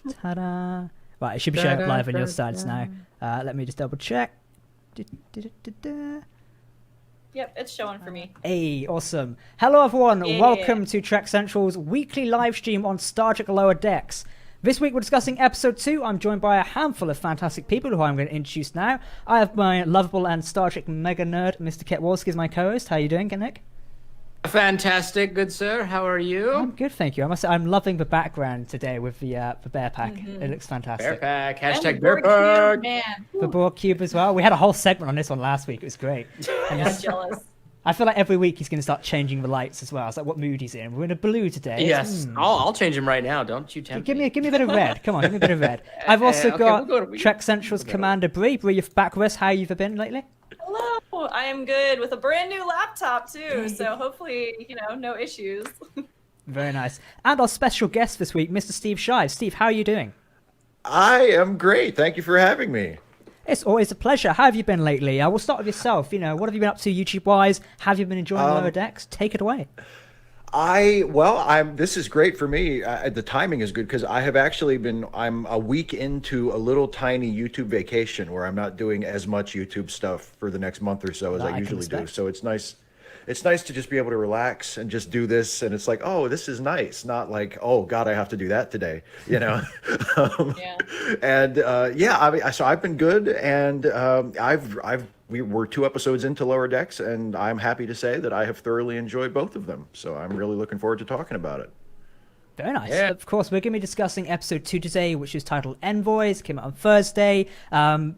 Ta-da! Right, it should be showing up live on your sides now. Let me just double check. Yep, it's showing for me. Hey, awesome. Hello, everyone. Yeah. Welcome to Trek Central's weekly live stream on Star Trek Lower Decks. This week we're discussing episode 2. I'm joined by a handful of fantastic people who I'm going to introduce now. I have my lovable and Star Trek mega nerd, Mr. Ketwalski, as my co-host. How are you doing, Nick? Fantastic, good sir. How are you? I'm good, thank you. I must say, I'm loving the background today with the bear pack. It looks fantastic. Bear pack, hashtag bear pack. Man. The Borg Cube as well. We had a whole segment on this one last week. It was great. I'm jealous. I feel like every week he's going to start changing the lights as well. It's like what mood he's in. We're in a blue today. Yes, I'll change him right now. Don't you tempt me. Give me a bit of red. Come on, give me a bit of red. I've also got we'll go Trek Central's Commander Bree. Bree, you're back with us. How have you been lately? Hello, I am good with a brand new laptop too, so hopefully, no issues. Very nice. And our special guest this week, Mr. Steve Shives. Steve, how are you doing? I am great. Thank you for having me. It's always a pleasure. How have you been lately? We'll start with yourself. What have you been up to YouTube-wise? Have you been enjoying Lower Decks? Take it away. This is great for me. The timing is good because I have actually I'm a week into a little tiny YouTube vacation where I'm not doing as much YouTube stuff for the next month or so as I usually do. So it's nice. It's nice to just be able to relax and just do this. And it's like, oh, this is nice. Not like, oh God, I have to do that today, Yeah. So I've been good. And we were 2 episodes into Lower Decks, and I'm happy to say that I have thoroughly enjoyed both of them. So I'm really looking forward to talking about it. Very nice. Yeah. Of course, we're going to be discussing episode 2 today, which is titled Envoys. Came out on Thursday.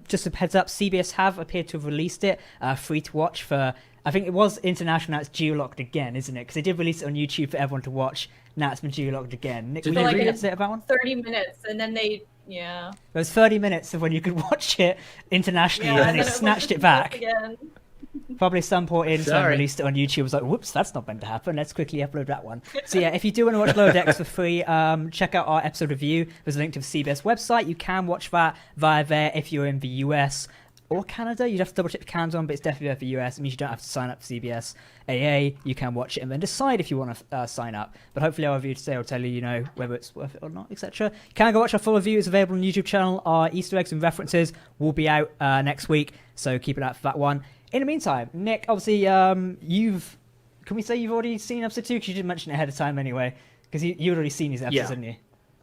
Just a heads up, CBS have appeared to have released it free to watch for, I think it was international, now it's geo-locked again, isn't it? Because they did release it on YouTube for everyone to watch. Now it's been geo-locked again. Nick, Did will you like say about one? 30 minutes, and then There was 30 minutes of when you could watch it internationally, and then they snatched it back. Again. Probably some poor intern released it on YouTube. Was like, whoops, that's not meant to happen. Let's quickly upload that one. So yeah, if you do want to watch Lower Decks for free, check out our episode review. There's a link to the CBS website. You can watch that via there if you're in the US or Canada. You'd have to double check the Canada one, but it's definitely there for the US. It means you don't have to sign up for CBS AA. You can watch it and then decide if you want to sign up. But hopefully our review today will tell you, whether it's worth it or not, etc. You can go watch our full review. It's available on the YouTube channel. Our Easter eggs and references will be out next week, so keep an eye out for that one. In the meantime, Nick, obviously, can we say you've already seen episode 2? Because you didn't mention it ahead of time anyway. Because you'd already seen these episodes, hadn't you?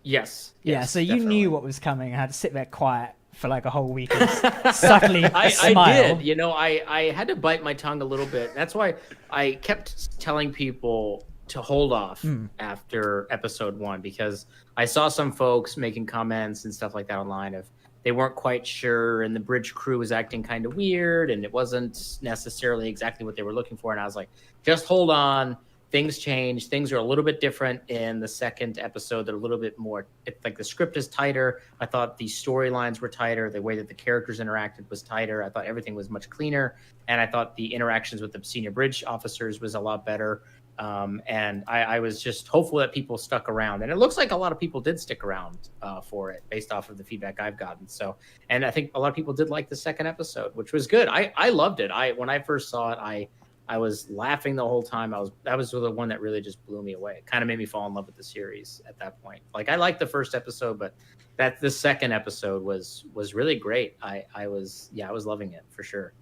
Yes. Yeah, so you definitely knew what was coming and had to sit there quiet for like a whole week and subtly smile. I did. I had to bite my tongue a little bit. That's why I kept telling people to hold off after episode 1, because I saw some folks making comments and stuff like that online of they weren't quite sure, and the bridge crew was acting kind of weird, and it wasn't necessarily exactly what they were looking for. And I was like, just hold on. Things change. Things are a little bit different in the second episode. They're a little bit more, like the script is tighter. I thought the storylines were tighter. The way that the characters interacted was tighter. I thought everything was much cleaner. And I thought the interactions with the senior bridge officers was a lot better. And I was just hopeful that people stuck around, and it looks like a lot of people did stick around for it based off of the feedback I've gotten. So, and I think a lot of people did like the second episode, which was good. I loved it. When I first saw it, I was laughing the whole time. That was the one that really just blew me away. It kind of made me fall in love with the series at that point. Like, I liked the first episode, but the second episode was really great. I was loving it for sure.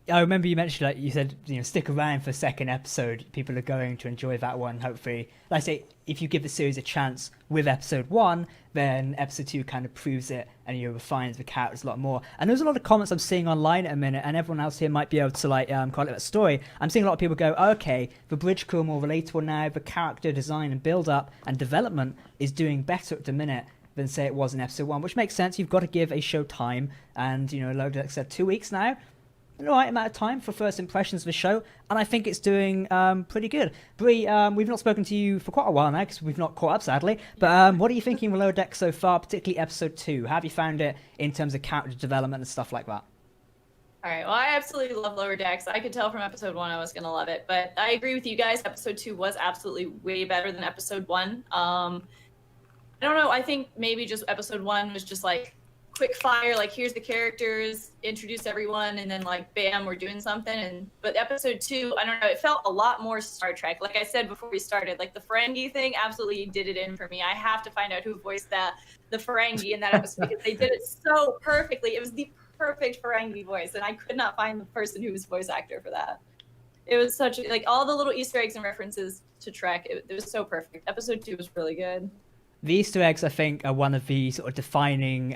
I remember you mentioned, like you said, stick around for second episode. People are going to enjoy that one, hopefully. Like I say, if you give the series a chance with episode 1, then episode 2 kind of proves it, and you refine the characters a lot more. And there's a lot of comments I'm seeing online at a minute, and everyone else here might be able to correlate that story. I'm seeing a lot of people go, okay, the bridge crew are more relatable now. The character design and build up and development is doing better at the minute than say it was in episode 1, which makes sense. You've got to give a show time, and like I said, 2 weeks now. The right amount of time for first impressions of the show, and I think it's doing pretty good. Bree, we've not spoken to you for quite a while now because we've not caught up, sadly. But what are you thinking of Lower Decks so far, particularly episode 2? How have you found it in terms of character development and stuff like that? All right. Well, I absolutely love Lower Decks. I could tell from episode 1 I was going to love it. But I agree with you guys. Episode 2 was absolutely way better than episode 1. I don't know. I think maybe just episode 1 was just like quick fire, like here's the characters, introduce everyone, and then like bam, we're doing something. But episode 2, I don't know, it felt a lot more Star Trek. Like I said before we started, like the Ferengi thing absolutely did it in for me. I have to find out who voiced the Ferengi in that episode because they did it so perfectly. It was the perfect Ferengi voice, and I could not find the person who was voice actor for that. It was such like all the little Easter eggs and references to Trek. It was so perfect. Episode 2 was really good. The Easter eggs, I think, are one of the sort of defining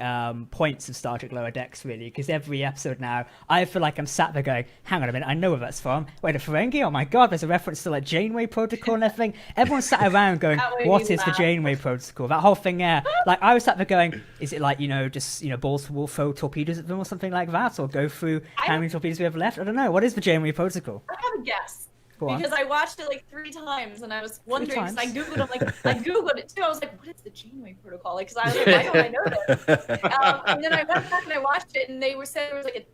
points of Star Trek Lower Decks, really, because every episode now, I feel like I'm sat there going, hang on a minute, I know where that's from. Wait, a Ferengi? Oh my god, there's a reference to like Janeway Protocol and everything. Everyone's sat around going, what is the Janeway Protocol? That whole thing there. Like, I was sat there going, is it like, just, balls to wall, throw torpedoes at them or something like that? Or go through how many torpedoes we have left? I don't know. What is the Janeway Protocol? I have a guess. Because I watched it like 3 times and I was wondering, because I Googled it too. I was like, what is the Janeway Protocol? Because I was like, why don't I know this? And then I went back and I watched it and they were saying there was like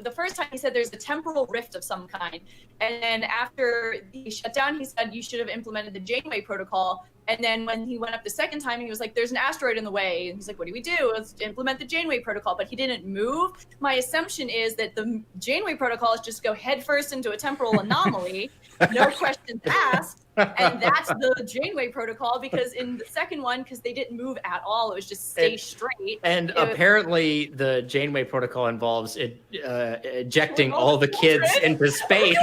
the first time he said there's a temporal rift of some kind. And then after the shutdown, he said you should have implemented the Janeway Protocol. And then when he went up the second time, he was like, there's an asteroid in the way. And he's like, what do we do? Let's implement the Janeway Protocol. But he didn't move. My assumption is that the Janeway Protocol is just go headfirst into a temporal anomaly, no questions asked. And that's the Janeway Protocol, because in the second one, because they didn't move at all, it was just stay straight. And apparently the Janeway Protocol involves ejecting all the kids into space,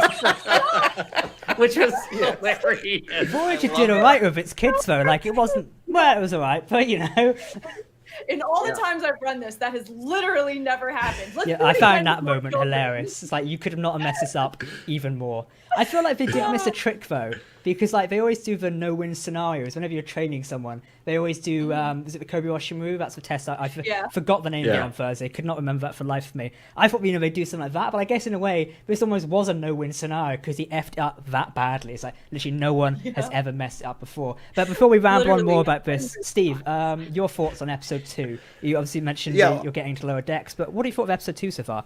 which was hilarious. Voyager did alright with its kids, though. Like, it wasn't, well, it was alright, but In all the times I've run this, that has literally never happened. I found that moment hilarious. It's like, you could have not messed this up even more. I feel like they didn't miss a trick, though, because like they always do the no-win scenarios. Whenever you're training someone, they always do, is it the Kobayashi move? That's the test. I forgot the name of it on Thursday. Could not remember that for the life of me. I thought, they'd do something like that, but I guess in a way, this almost was a no-win scenario because he effed it up that badly. It's like, literally no one has ever messed it up before. But before we ramble on more about this, Steve, your thoughts on episode 2. You obviously mentioned you're getting to Lower Decks, but what do you thought of episode 2 so far?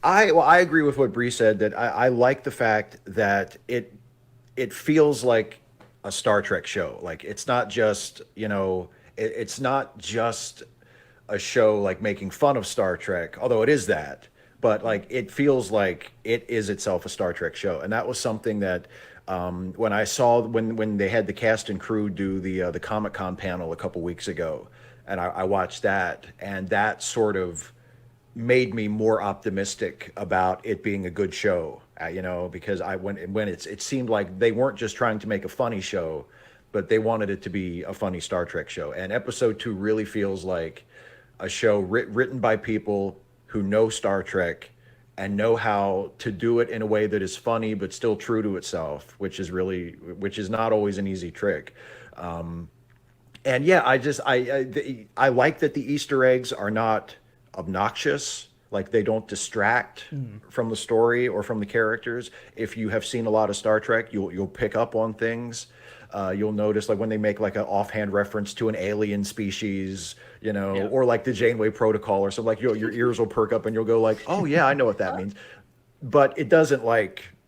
I agree with what Bree said, that I like the fact that it feels like a Star Trek show. Like, it's not just, it's not just a show like making fun of Star Trek, although it is that, but like it feels like it is itself a Star Trek show. And that was something that when I saw when they had the cast and crew do the Comic-Con panel a couple weeks ago, and I watched that, and that sort of made me more optimistic about it being a good show, because when it seemed like they weren't just trying to make a funny show, but they wanted it to be a funny Star Trek show. And episode 2 really feels like a show written by people who know Star Trek and know how to do it in a way that is funny but still true to itself, which is not always an easy trick. And yeah, I like that the Easter eggs are not obnoxious, like they don't distract from the story or from the characters. If you have seen a lot of Star Trek, you'll pick up on things. You'll notice like when they make like an offhand reference to an alien species, or like the Janeway Protocol or something, like your ears will perk up and you'll go like, oh yeah, I know what that means. But it doesn't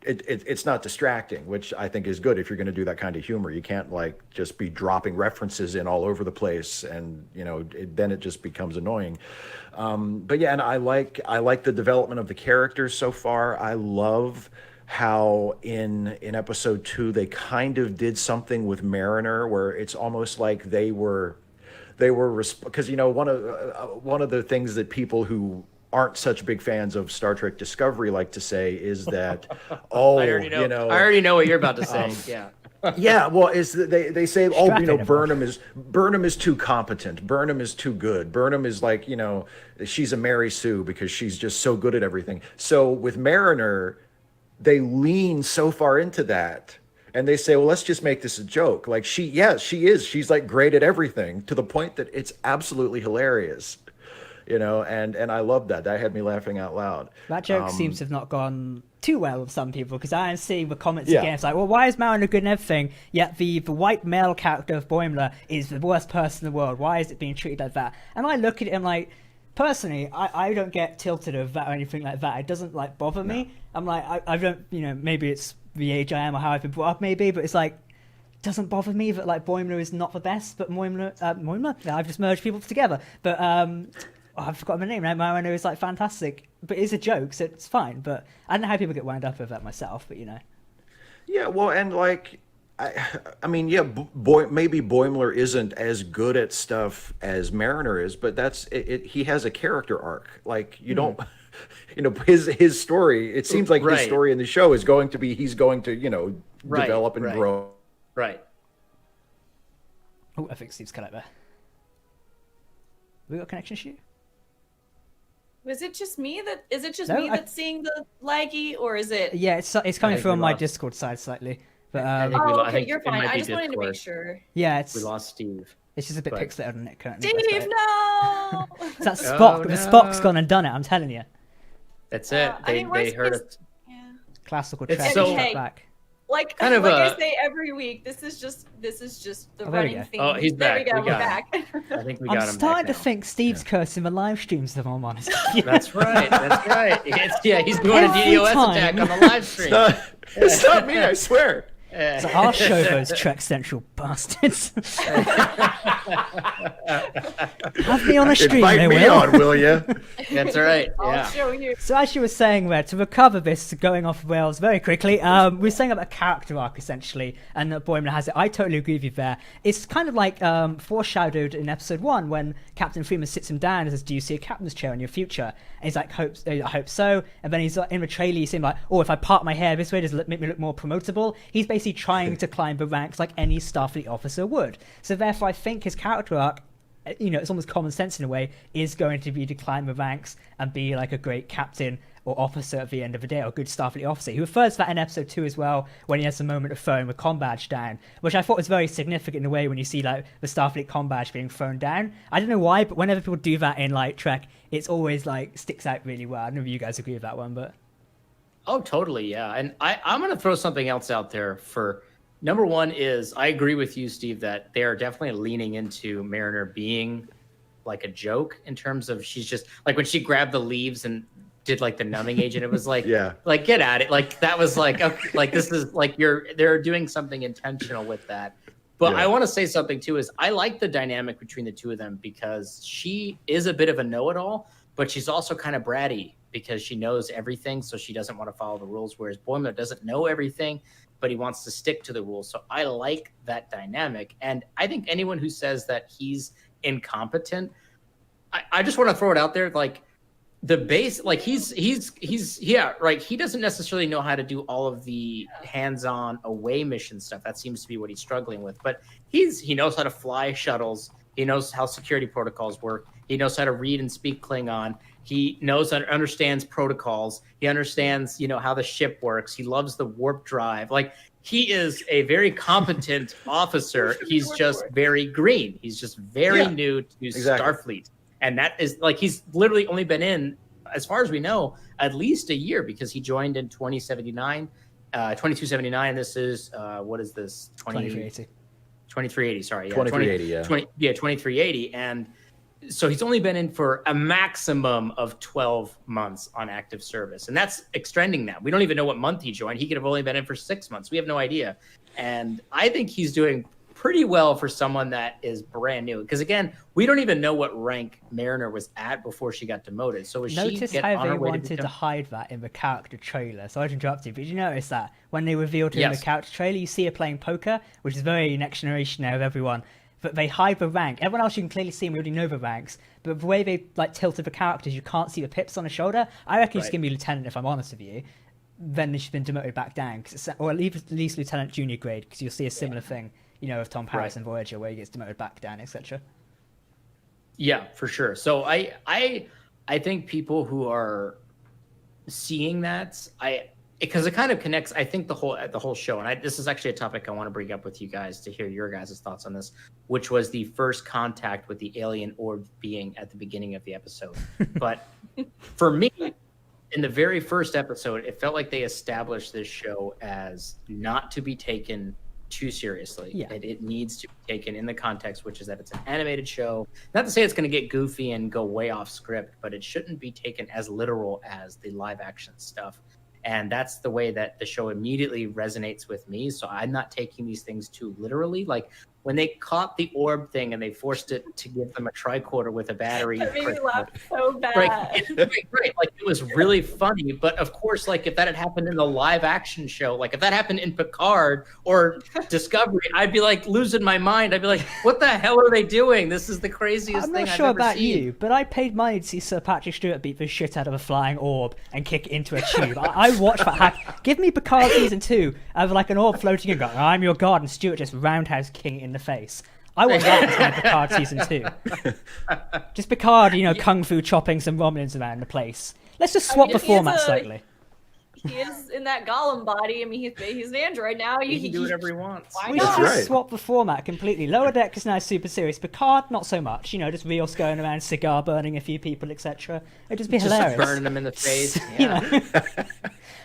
it's not distracting, which I think is good if you're going to do that kind of humor. You can't like just be dropping references in all over the place, and then it just becomes annoying. But yeah, and I like the development of the characters so far. I love how in episode 2 they kind of did something with Mariner where it's almost like they were because one of the things that people who aren't such big fans of Star Trek Discovery like to say is that, I already know what you're about to say. Yeah, well, is that they say, Burnham is too competent. Burnham is too good. Burnham is like, she's a Mary Sue because she's just so good at everything. So with Mariner, they lean so far into that. And they say, well, let's just make this a joke. Like she is. She's like great at everything to the point that it's absolutely hilarious. And I love that. That had me laughing out loud. That joke seems to have not gone too well with some people, because I am seeing the comments again. It's like, well, why is Mariner good and everything, yet the white male character of Boimler is the worst person in the world? Why is it being treated like that? And I look at it and like, personally, I don't get tilted over that or anything like that. It doesn't like bother me. I'm like, I don't, maybe it's the age I am or how I've been brought up maybe, but it's like, doesn't bother me that like Boimler is not the best, but Boimler, I've just merged people together. But I forgot my name now. Mariner is like fantastic, but it's a joke, so it's fine. But I don't know how people get wound up with that myself, but Yeah, well, and like, I mean, yeah, maybe Boimler isn't as good at stuff as Mariner is, but that's it. He has a character arc. Like, you don't, his story. It seems like his story in the show is going to be he's going to develop and grow. Right. Oh, I think Steve's cut out there. We got a connection issue? Is it just me that's seeing the laggy, or is it? Yeah, it's coming through on my Discord side slightly. But okay, you're fine. I just wanted to make sure. Yeah, we lost Steve. It's just a bit pixelated on it currently. Steve, no! It's that Spock. The Spock's gone and done it. I'm telling you. That's it. They heard it. Yeah. Classical track back. Like I say every week, this is just the running theme. Oh, he's back. There we go. We're back. I think we got him. I'm starting to think Steve's cursing the live streams, if I'm honest. That's right. That's right. He's doing a DDoS attack on the live stream. It's not me, I swear. It's like, I'll show those Trek Central bastards. Have me on a stream, invite me on, will you? That's right. I'll show you. So as you were saying there, to recover this, going off rails very quickly, we're saying about a character arc essentially, and Boimler has it. I totally agree with you there. It's kind of like foreshadowed in episode 1 when Captain Freeman sits him down and says, "Do you see a captain's chair in your future?" And he's like, I hope so. And then he's in the trailer, you see him like, "Oh, if I part my hair this way, does it make me look more promotable?" He's basically trying to climb the ranks like any Starfleet officer would. So therefore, I think his character arc, it's almost common sense in a way, is going to be to climb the ranks and be like a great captain or officer at the end of the day, or a good Starfleet officer. He refers to that in episode 2 as well, when he has a moment of throwing the comm badge down, which I thought was very significant in a way when you see like the Starfleet comm badge being thrown down. I don't know why, but whenever people do that in like Trek, it's always like sticks out really well. I don't know if you guys agree with that one, but... Oh, totally, yeah. And I'm going to throw something else out there for... Number one is, I agree with you, Steve, that they are definitely leaning into Mariner being like a joke in terms of she's just like when she grabbed the leaves and did like the numbing agent, it was like, like get at it. Like that was like, okay, like this is like they're doing something intentional with that. But I want to say something too, is I like the dynamic between the two of them because she is a bit of a know-it-all, but she's also kind of bratty because she knows everything. So she doesn't want to follow the rules. Whereas Boimler doesn't know everything, but he wants to stick to the rules. So I like that dynamic. And I think anyone who says that he's incompetent, I just want to throw it out there. Like the base, like he's right. He doesn't necessarily know how to do all of the hands-on away mission stuff. That seems to be what he's struggling with, but he knows how to fly shuttles. He knows how security protocols work. He knows how to read and speak Klingon. He knows and understands protocols. He understands, how the ship works. He loves the warp drive. Like he is a very competent officer. He's just very green. He's just very new to Starfleet. And that is like, he's literally only been in, as far as we know, at least a year because he joined in 2279. This is, what is this? 2380. 2380, sorry. 2380, 2380. And so he's only been in for a maximum of 12 months on active service. And that's extending now. We don't even know what month he joined. He could have only been in for 6 months. We have no idea. And I think he's doing pretty well for someone that is brand new. Because again, we don't even know what rank Mariner was at before she got demoted. So notice how they wanted to hide that in the character trailer. Sorry to interrupt you, but did you notice that when they revealed her in the character trailer, you see her playing poker, which is very next generation now of everyone. But they hide the rank. Everyone else you can clearly see, and we already know the ranks. But the way they like tilted the characters, you can't see the pips on the shoulder. I reckon she's going to be lieutenant, if I'm honest with you. Then she's been demoted back down, or at least lieutenant junior grade, because you'll see a similar thing, of Tom Paris and Voyager, where he gets demoted back down, etc. Yeah, for sure. So I think people who are seeing that, because it kind of connects, I think the whole show, and this is actually a topic I want to bring up with you guys to hear your guys' thoughts on this, which was the first contact with the alien orb being at the beginning of the episode. But for me, in the very first episode, it felt like they established this show as not to be taken too seriously. Yeah. It needs to be taken in the context, which is that it's an animated show. Not to say it's going to get goofy and go way off script, but it shouldn't be taken as literal as the live action stuff. And that's the way that the show immediately resonates with me. So I'm not taking these things too literally. Like when they caught the orb thing and they forced it to give them a tricorder with a battery. That made me laugh so bad. Right. Like, it was really funny. But of course, like, if that had happened in the live action show, like if that happened in Picard or Discovery, I'd be like losing my mind. I'd be like, what the hell are they doing? This is the craziest thing I've ever seen. I'm not sure about you, but I paid money to see Sir Patrick Stewart beat the shit out of a flying orb and kick it into a tube. I watched that hack. Give me Picard season 2 of like an orb floating and going, I'm your god, and Stewart just roundhouse king in the face. I watched that instead of Picard season 2. Just Picard, kung fu chopping some Romulans around the place. Let's just swap the format slightly. He is in that Gollum body. I mean, he's an android now. He can do whatever he wants. We should just swap the format completely. Lower Deck is now super serious. Picard, not so much. Just Rios going around, cigar burning a few people, etc. It'd just be hilarious. Just burning them in the face. Yeah.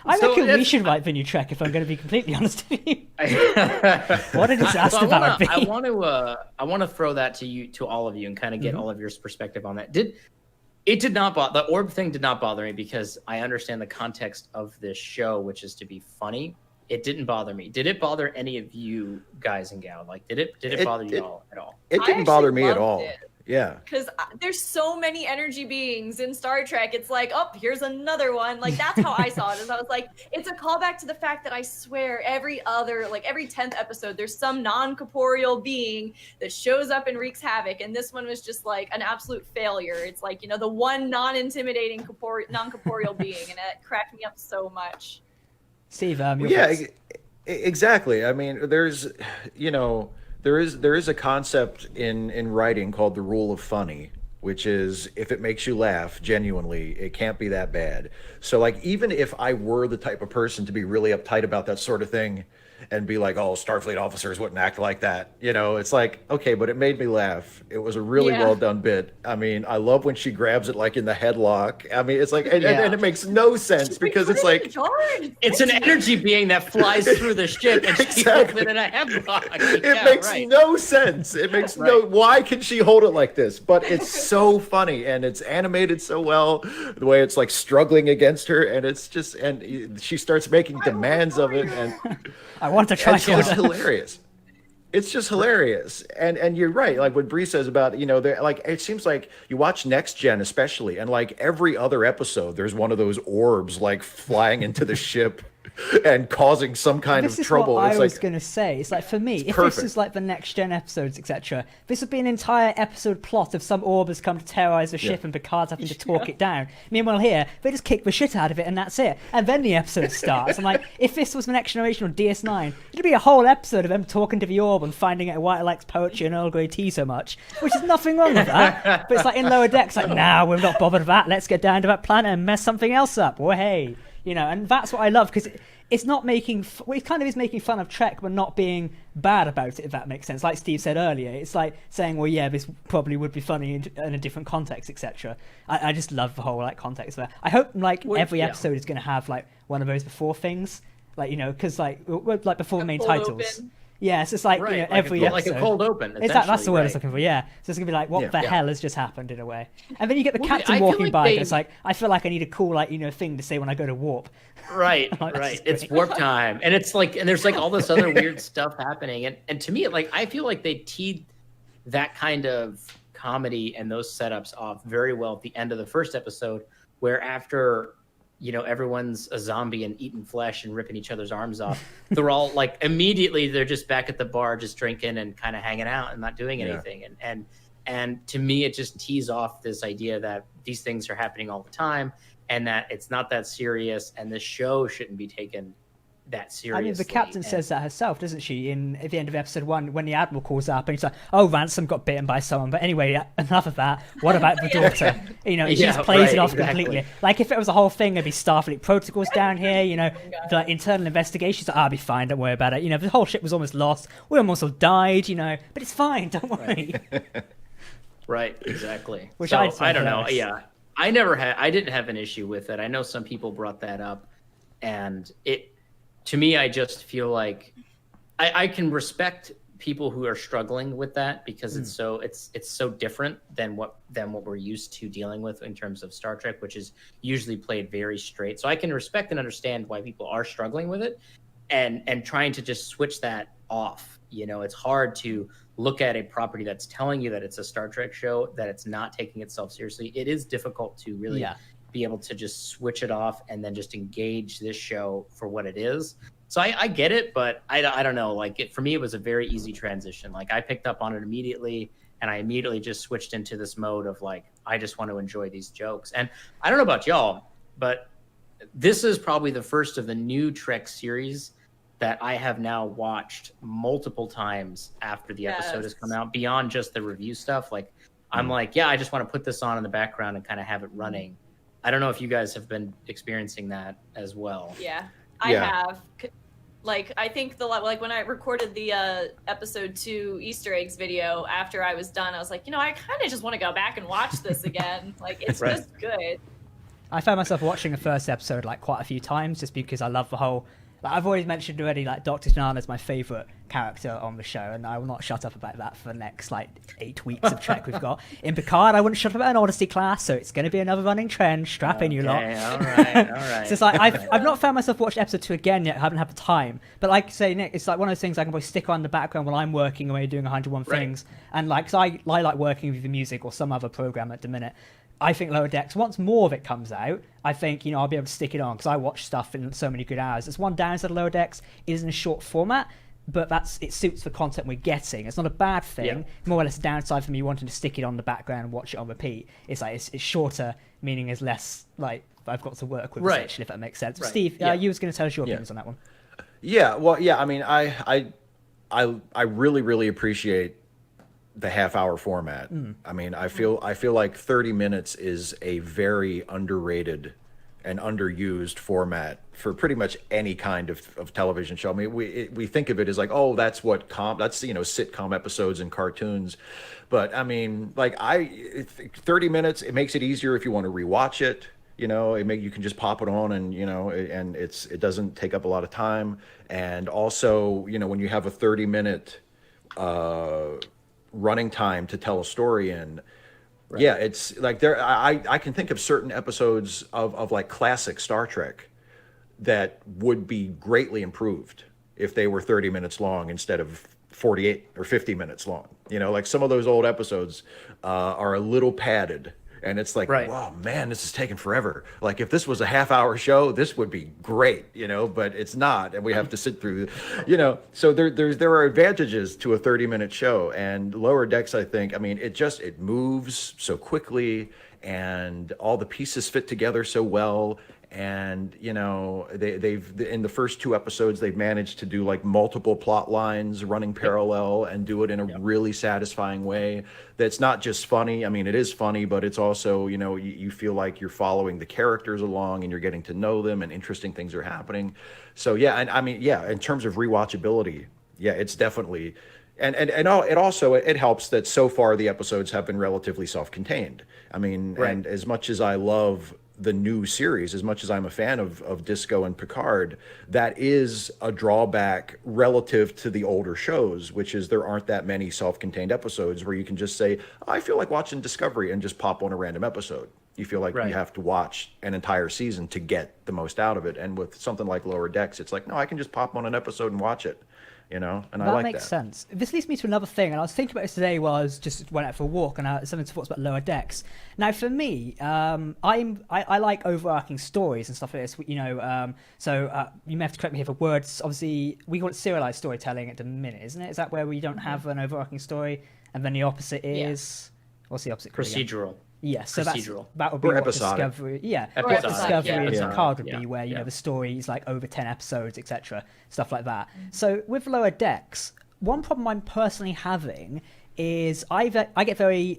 I reckon we should write the new Trek, if I'm going to be completely honest with you. What a disaster that would be. I want to throw that to all of you, and kind of get all of your perspective on that. It did not bother, the orb thing did not bother me, because I understand the context of this show, which is to be funny. It didn't bother me. Did it bother any of you guys and gal? Like, did it bother you all at all? It didn't bother me at all. Yeah. Because there's so many energy beings in Star Trek. It's like, oh, here's another one. Like, that's how I saw it. Is I was like, it's a callback to the fact that I swear every 10th episode, there's some non-corporeal being that shows up and wreaks havoc. And this one was just like an absolute failure. It's like, the one non-intimidating non-corporeal being. And it cracked me up so much. Steve, exactly. I mean, there is a concept in writing called the rule of funny, which is if it makes you laugh genuinely, it can't be that bad. So like, even if I were the type of person to be really uptight about that sort of thing and be like, oh, Starfleet officers wouldn't act like that, it's like, okay, but it made me laugh. It was a really well done bit. I mean, I love when she grabs it like in the headlock. I mean, it's like, and it makes no sense, because it's like, it's an energy being that flies through the ship, and she holds it in a headlock. It makes no sense. It makes why can she hold it like this? But it's so funny, and it's animated so well, the way it's like struggling against her, and it's just, and she starts making demands of it, and I want to try. It's just hilarious. It's just hilarious. And you're right. Like what Bree says about, like, it seems like you watch Next Gen especially, and like every other episode, there's one of those orbs like flying into the ship and causing some kind of trouble. This is what I was going to say. It's like, for me, if this is like the Next Gen episodes, etc., this would be an entire episode plot of some orb has come to terrorize the ship and Picard's having to talk it down. Meanwhile here, they just kick the shit out of it and that's it. And then the episode starts. I'm like, if this was the Next Generation or DS9, it'd be a whole episode of them talking to the orb and finding out why it likes poetry and Earl Grey tea so much, which is nothing wrong with that. But it's like in Lower Decks, like, nah, we're not bothered with that. Let's get down to that planet and mess something else up. Well, hey. And that's what I love, because it's not making, it kind of is making fun of Trek, but not being bad about it, if that makes sense. Like Steve said earlier, it's like saying, well, yeah, this probably would be funny in a different context, etc. I just love the whole like context there. I hope every episode is going to have like one of those before things, like, because like before the main titles. Open. Yeah, so it's like, every episode. Like a cold open. That's the word I was looking for, yeah. So it's going to be like, what the hell has just happened, in a way. And then you get the captain walking by, and it's like, I feel like I need a cool, thing to say when I go to warp. Right, right. It's warp time. And it's like, and there's like all this other weird stuff happening. And to me, I feel like they teed that kind of comedy and those setups off very well at the end of the first episode, where after everyone's a zombie and eating flesh and ripping each other's arms off, they're all like, immediately they're just back at the bar, just drinking and kind of hanging out and not doing anything. And to me, it just tees off this idea that these things are happening all the time and that it's not that serious, and this show shouldn't be taken that seriously. I mean, the captain says that herself, doesn't she, at the end of episode 1, when the Admiral calls up and he's like, oh, Ransom got bitten by someone. But anyway, enough of that. What about the daughter? She just plays it off completely. Like, if it was a whole thing, there'd be Starfleet protocols down here, the internal investigations. I'll be fine, don't worry about it. The whole ship was almost lost. We almost all died, but it's fine, don't worry. Right, exactly. Which I don't know. Yeah, I didn't have an issue with it. I know some people brought that up, and to me, I just feel like I can respect people who are struggling with that, because it's so different than what we're used to dealing with in terms of Star Trek, which is usually played very straight. So I can respect and understand why people are struggling with it, and trying to just switch that off, You know, it's hard to look at a property that's telling you that it's a Star Trek show, that it's not taking itself seriously. It is difficult to really be able to just switch it off and then just engage this show for what it is. So I get it, but I don't know. Like, for me, it was a very easy transition. Like, I picked up on it immediately, and I immediately just switched into this mode of like, I just want to enjoy these jokes. And I don't know about y'all, but this is probably the first of the new Trek series that I have now watched multiple times after the episode has come out, beyond just the review stuff. Like, I'm like, yeah, I just want to put this on in the background and kind of have it running. I don't know if you guys have been experiencing that as well. Yeah, I have. Like, I think when I recorded the episode 2 Easter eggs video after I was done, I was like, I kind of just want to go back and watch this again. Like, it's just good. I found myself watching the first episode like quite a few times just because I love the whole. Like, I've already mentioned already, like, Dr. Janana is my favourite character on the show, and I will not shut up about that for the next, 8 weeks of Trek we've got. In Picard, I wouldn't shut up about an Odyssey class, so it's going to be another running trend. Strap in, you lot. All right. So it's like, I've not found myself watching episode 2 again yet. I haven't had the time. But like say, Nick, it's like one of those things I can probably stick on in the background while I'm working away doing 101 things. And like, so I like working with the music or some other program at the minute. I think Lower Decks, once more of it comes out, I think, I'll be able to stick it on because I watch stuff in so many good hours. There's one downside of Lower Decks, it is in a short format, but it suits the content we're getting. It's not a bad thing. Yeah. More or less a downside for me wanting to stick it on the background and watch it on repeat. It's like, it's shorter, meaning it's less, like, I've got to work with essentially, if that makes sense. Right. Steve, you was going to tell us your opinions on that one. Yeah, well, I mean, I really, really appreciate the half-hour format. I mean, I feel like 30 minutes is a very underrated and underused format for pretty much any kind of television show. I mean, we think of it as like, oh, that's sitcom episodes and cartoons, but I mean, like 30 minutes, it makes it easier if you want to rewatch it. You can just pop it on and and it doesn't take up a lot of time. And also, when you have a 30-minute running time to tell a story in, it's like I can think of certain episodes of like classic Star Trek that would be greatly improved if they were 30 minutes long instead of 48 or 50 minutes long. Like some of those old episodes are a little padded. And it's like, wow, man, this is taking forever. Like, if this was a half-hour show, this would be great, but it's not, and we have to sit through, So there are advantages to a 30-minute show, and Lower Decks, I think, I mean, it moves so quickly, and all the pieces fit together so well. And they've in the first 2 episodes they've managed to do like multiple plot lines running parallel and do it in a really satisfying way that's not just funny. I mean, it is funny, but it's also you feel like you're following the characters along and you're getting to know them and interesting things are happening. So and I mean, in terms of rewatchability, it's definitely and it also helps that so far the episodes have been relatively self-contained. I mean, and as much as I love the new series, as much as I'm a fan of Disco and Picard, that is a drawback relative to the older shows, which is there aren't that many self-contained episodes where you can just say, I feel like watching Discovery and just pop on a random episode. You feel like you have to watch an entire season to get the most out of it. And with something like Lower Decks, it's like, no, I can just pop on an episode and watch it. And I like that. That makes sense. This leads me to another thing, and I was thinking about this today while I was just went out for a walk, and something to thoughts about Lower Decks. Now, for me, I like overarching stories and stuff like this. So you may have to correct me here for words. Obviously, we call it serialized storytelling at the minute, isn't it? Is that where we don't have an overarching story, and then the opposite is what's the opposite? Procedural. Yes, so procedural. That would be what episodic. Discovery. Episodic, Discovery and Picard would yeah, be where the story is like over 10 episodes, etc., stuff like that. So with Lower Decks, one problem I'm personally having is I get very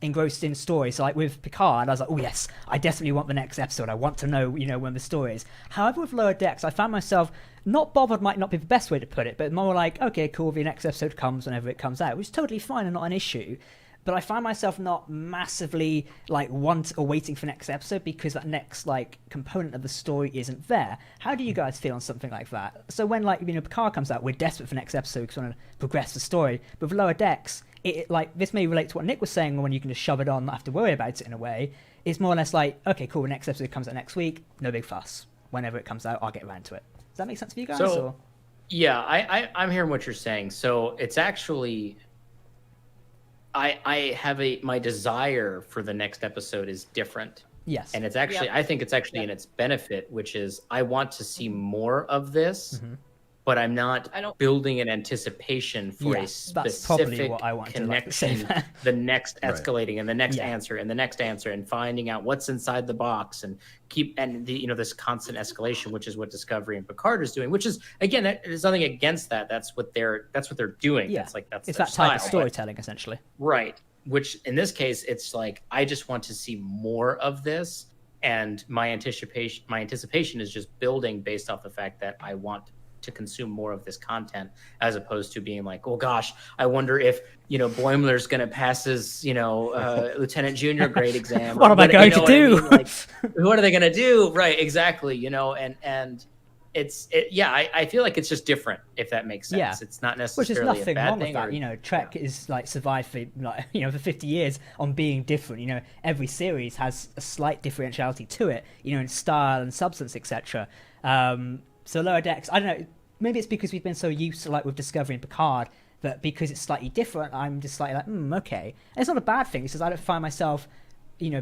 engrossed in stories. So like with Picard, I was like, oh yes, I definitely want the next episode. I want to know, when the story is. However, with Lower Decks, I found myself not bothered. Might not be the best way to put it, but more like, okay, cool. The next episode comes whenever it comes out, which is totally fine and not an issue. But I find myself not massively waiting for next episode because that next component of the story isn't there. How do you guys feel on something like that? So when Picard comes out, we're desperate for next episode because we want to progress the story. But with Lower Decks, this may relate to what Nick was saying when you can just shove it on, not have to worry about it in a way. It's more or less like, okay, cool, the next episode comes out next week, no big fuss. Whenever it comes out, I'll get around to it. Does that make sense for you guys? Yeah, I'm hearing what you're saying. So it's actually, I have my desire for the next episode is different. Yes. And it's actually, I think it's actually in its benefit, which is I want to see more of this, but I'm not building an anticipation for a specific connection, the next escalating and the next answer and the next answer, and finding out what's inside the box, and this constant escalation, which is what Discovery and Picard is doing, which is, again, there's nothing against that. That's what they're doing. Yeah. It's that type of storytelling, essentially. Right. Which in this case, it's like, I just want to see more of this. And my anticipation is just building based off the fact that I want to consume more of this content, as opposed to being like, oh gosh, I wonder if Boimler's going to pass his lieutenant junior grade exam. What am I going to do? Like, what are they going to do? Right, exactly. And I feel like it's just different, if that makes sense. Yeah. It's not necessarily which is nothing a bad wrong thing. With that. Trek is like survived for for 50 years on being different. Every series has a slight differentiality to it, in style and substance, etc. So Lower Decks, I don't know, maybe it's because we've been so used to, like with Discovery and Picard, that because it's slightly different, I'm just slightly like, okay. And it's not a bad thing, because I don't find myself,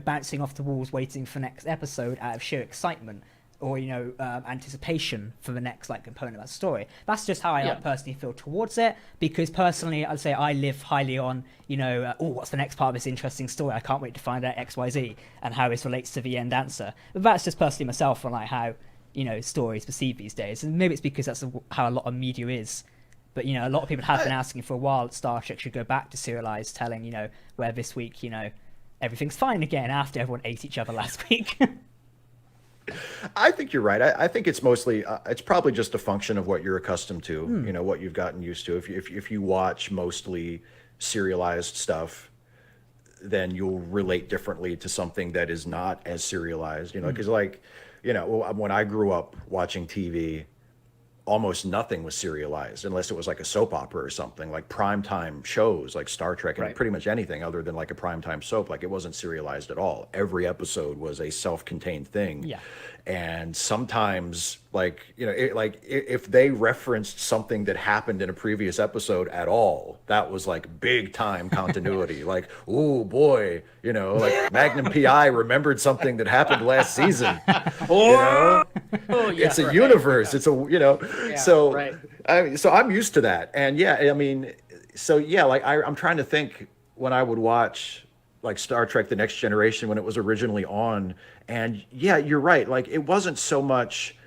bouncing off the walls waiting for next episode out of sheer excitement or, anticipation for the next, component of that story. That's just how I personally feel towards it, because personally, I'd say I live highly on, what's the next part of this interesting story? I can't wait to find out X, Y, Z, and how this relates to the end answer. But that's just personally myself on, how stories perceived these days, and maybe it's because that's how a lot of media is. But a lot of people have been asking for a while that Star Trek should go back to serialized telling, where this week everything's fine again after everyone ate each other last week. I think you're right. I think it's mostly it's probably just a function of what you're accustomed to, what you've gotten used to. If you watch mostly serialized stuff, then you'll relate differently to something that is not as serialized, because when I grew up watching TV, almost nothing was serialized unless it was like a soap opera or something, like primetime shows like Star Trek and pretty much anything other than like a primetime soap. Like, it wasn't serialized at all. Every episode was a self-contained thing. Yeah. And sometimes, if they referenced something that happened in a previous episode at all, that was like big time continuity. Like, oh boy, Magnum PI remembered something that happened last season. It's a universe. It's a so I'm used to that. And I'm trying to think when I would watch like Star Trek The Next Generation when it was originally on. And yeah, you're right. Like, it wasn't so much,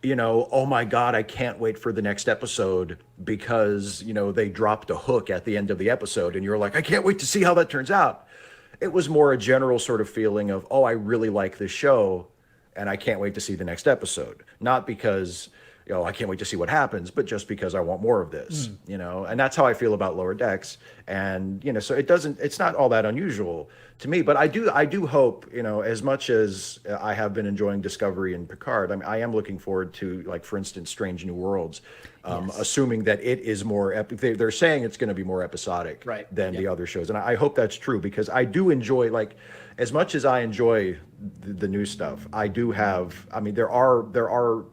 oh my God, I can't wait for the next episode because, they dropped a hook at the end of the episode and you're like, I can't wait to see how that turns out. It was more a general sort of feeling of, oh, I really like this show and I can't wait to see the next episode. Not because, I can't wait to see what happens, but just because I want more of this, and that's how I feel about Lower Decks. And, so it's not all that unusual to me, but I do hope, as much as I have been enjoying Discovery and Picard, I am looking forward to, like, for instance, Strange New Worlds, assuming that it is more, they're saying it's going to be more episodic than the other shows. And I hope that's true, because I do enjoy, like, as much as I enjoy the new stuff, I do have, there are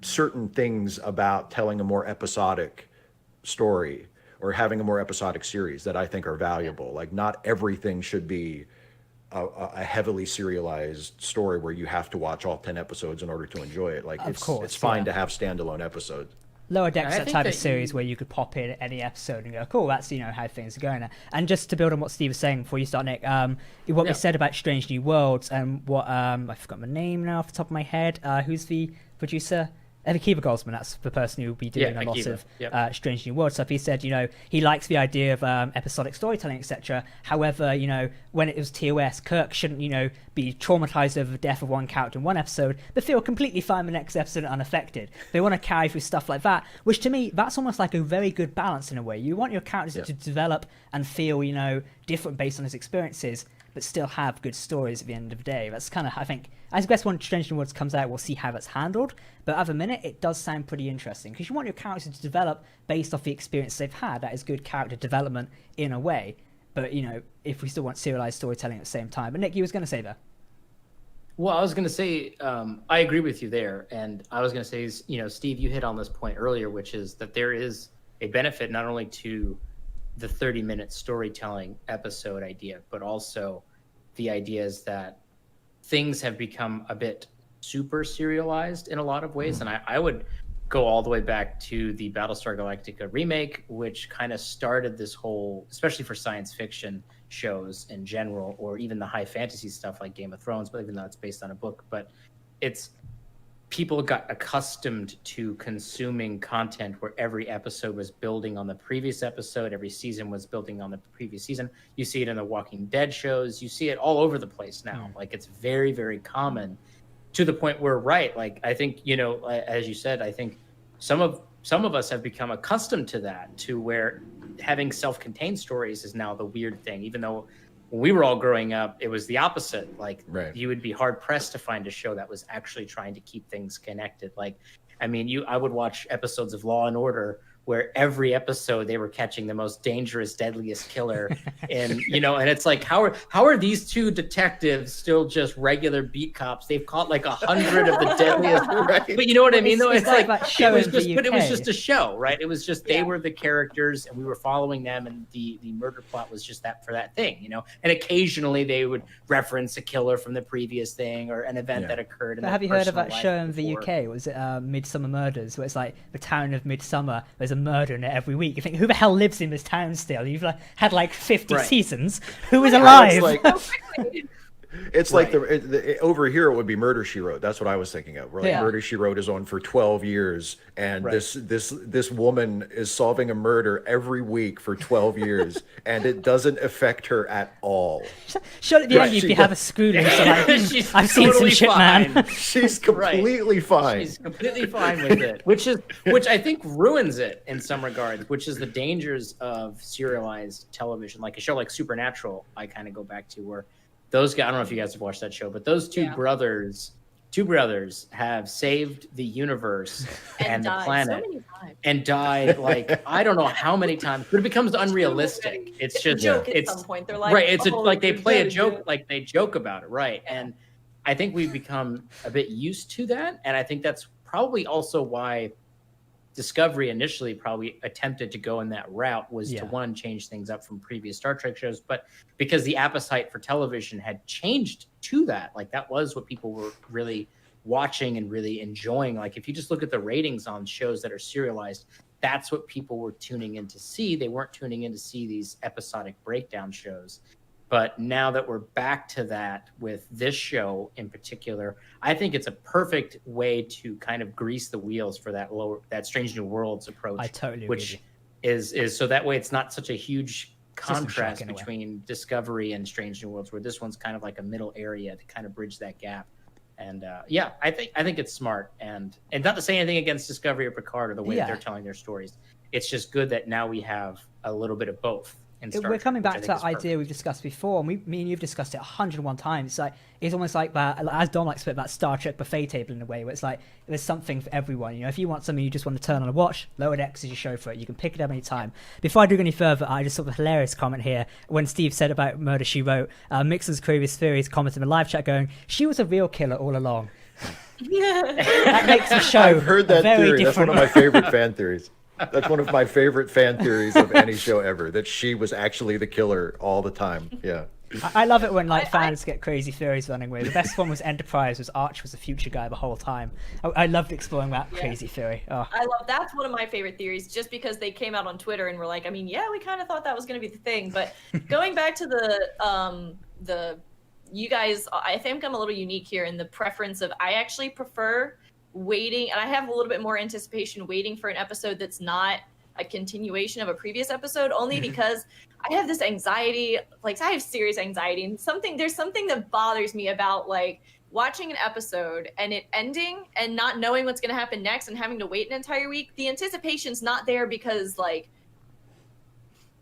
certain things about telling a more episodic story or having a more episodic series that I think are valuable. Like, not everything should be a heavily serialized story where you have to watch all 10 episodes in order to enjoy it. Like, it's fine to have standalone episodes. Lower Decks, that type of series where you could pop in any episode and go, cool, that's, how things are going. And just to build on what Steve was saying before you start, Nick, what we said about Strange New Worlds and what, I forgot my name now off the top of my head. Who's the producer? Akiva Goldsman, that's the person who will be doing a lot of Strange New World stuff. He said, he likes the idea of episodic storytelling, etc. However, when it was TOS, Kirk shouldn't, be traumatized over the death of one character in one episode, but feel completely fine the next episode unaffected. They want to carry through stuff like that, which to me, that's almost like a very good balance in a way. You want your characters to develop and feel, different based on his experiences, but still have good stories at the end of the day. That's kind of, I think, I guess when Strange New Worlds comes out, we'll see how that's handled. But at the minute, it does sound pretty interesting, because you want your characters to develop based off the experience they've had. That is good character development in a way. But, if we still want serialized storytelling at the same time. But Nick, you was going to say that. Well, I was going to say, I agree with you there. And I was going to say, Steve, you hit on this point earlier, which is that there is a benefit not only to the 30-minute storytelling episode idea, but also the idea is that things have become a bit super serialized in a lot of ways. And I would go all the way back to the Battlestar Galactica remake, which kind of started this whole, especially for science fiction shows in general, or even the high fantasy stuff like Game of Thrones, but even though it's based on a book, but it's people got accustomed to consuming content where every episode was building on the previous episode, every season was building on the previous season. You see it in the Walking Dead shows, you see it all over the place now. Like it's very, very common, to the point where, right, like I think, as you said, I think some of us have become accustomed to that, to where having self-contained stories is now the weird thing, even though when we were all growing up, it was the opposite. Like you would be hard pressed to find a show that was actually trying to keep things connected. Like, I mean, I would watch episodes of Law and Order where every episode they were catching the most dangerous, deadliest killer. And, and it's like, how are these two detectives still just regular beat cops? They've caught like 100 of the deadliest. Right. But you know what I mean? Though it's like it was just a show, right? It was just, they were the characters and we were following them. And the murder plot was just that for that thing, and occasionally they would reference a killer from the previous thing or an event that occurred. But have you heard of that show in the UK? Was it Midsummer Murders, where it's like the town of Midsummer, there's a murder in it every week. You think, who the hell lives in this town still? You've had like 50 seasons. Who is alive? It's like the over here it would be Murder, She Wrote. That's what I was thinking of. Murder, She Wrote is on for 12 years, and this woman is solving a murder every week for 12 years, and it doesn't affect her at all. Sure, at the end you have a schooling. So like, I've seen some shit, man. She's completely fine. She's completely fine with it, which I think ruins it in some regards, which is the dangers of serialized television, like a show like Supernatural. I kind of go back to where those guys, I don't know if you guys have watched that show, but those two brothers have saved the universe and the planet and died like I don't know how many times, but it becomes unrealistic. It's just joke at some point. They're like, it's like they play a joke, like they joke about it, right? And I think we've become a bit used to that, and I think that's probably also why Discovery initially probably attempted to go in that route, was to one, change things up from previous Star Trek shows, but because the appetite for television had changed to that, like that was what people were really watching and really enjoying. Like if you just look at the ratings on shows that are serialized, that's what people were tuning in to see. They weren't tuning in to see these episodic breakdown shows. But now that we're back to that with this show in particular, I think it's a perfect way to kind of grease the wheels for that Strange New Worlds approach. I totally which is so that way it's not such a huge contrast between Discovery and Strange New Worlds, where this one's kind of like a middle area to kind of bridge that gap. And I think it's smart, and not to say anything against Discovery or Picard or the way that they're telling their stories. It's just good that now we have a little bit of both. We're coming back to that idea we've discussed before, and me and you've discussed it 101 times. It's almost like that, as Dom likes to put, that Star Trek buffet table in a way, where it's like there's something for everyone. If you want something you just want to turn on and watch, Lower Decks is your show for it. You can pick it up any time. Before I do go any further, I just saw a hilarious comment here when Steve said about Murder, She Wrote. Mixer's Previous Theories commented in the live chat going, "She was a real killer all along." That makes the show I've heard that theory. Different. That's one of my favorite fan theories. That's one of my favorite fan theories of any show ever, that she was actually the killer all the time. Yeah. I love it when fans get crazy theories running with. The best one was Enterprise, was Arch was the future guy the whole time. I loved exploring that crazy theory. Oh. That's one of my favorite theories, just because they came out on Twitter and were like, I mean, we kind of thought that was going to be the thing. But going back to the you guys, I think I'm a little unique here in the preference of, I actually prefer waiting, and I have a little bit more anticipation waiting for an episode that's not a continuation of a previous episode, only because I have this anxiety, like I have serious anxiety, and there's something that bothers me about like watching an episode and it ending and not knowing what's going to happen next and having to wait an entire week. The anticipation's not there because like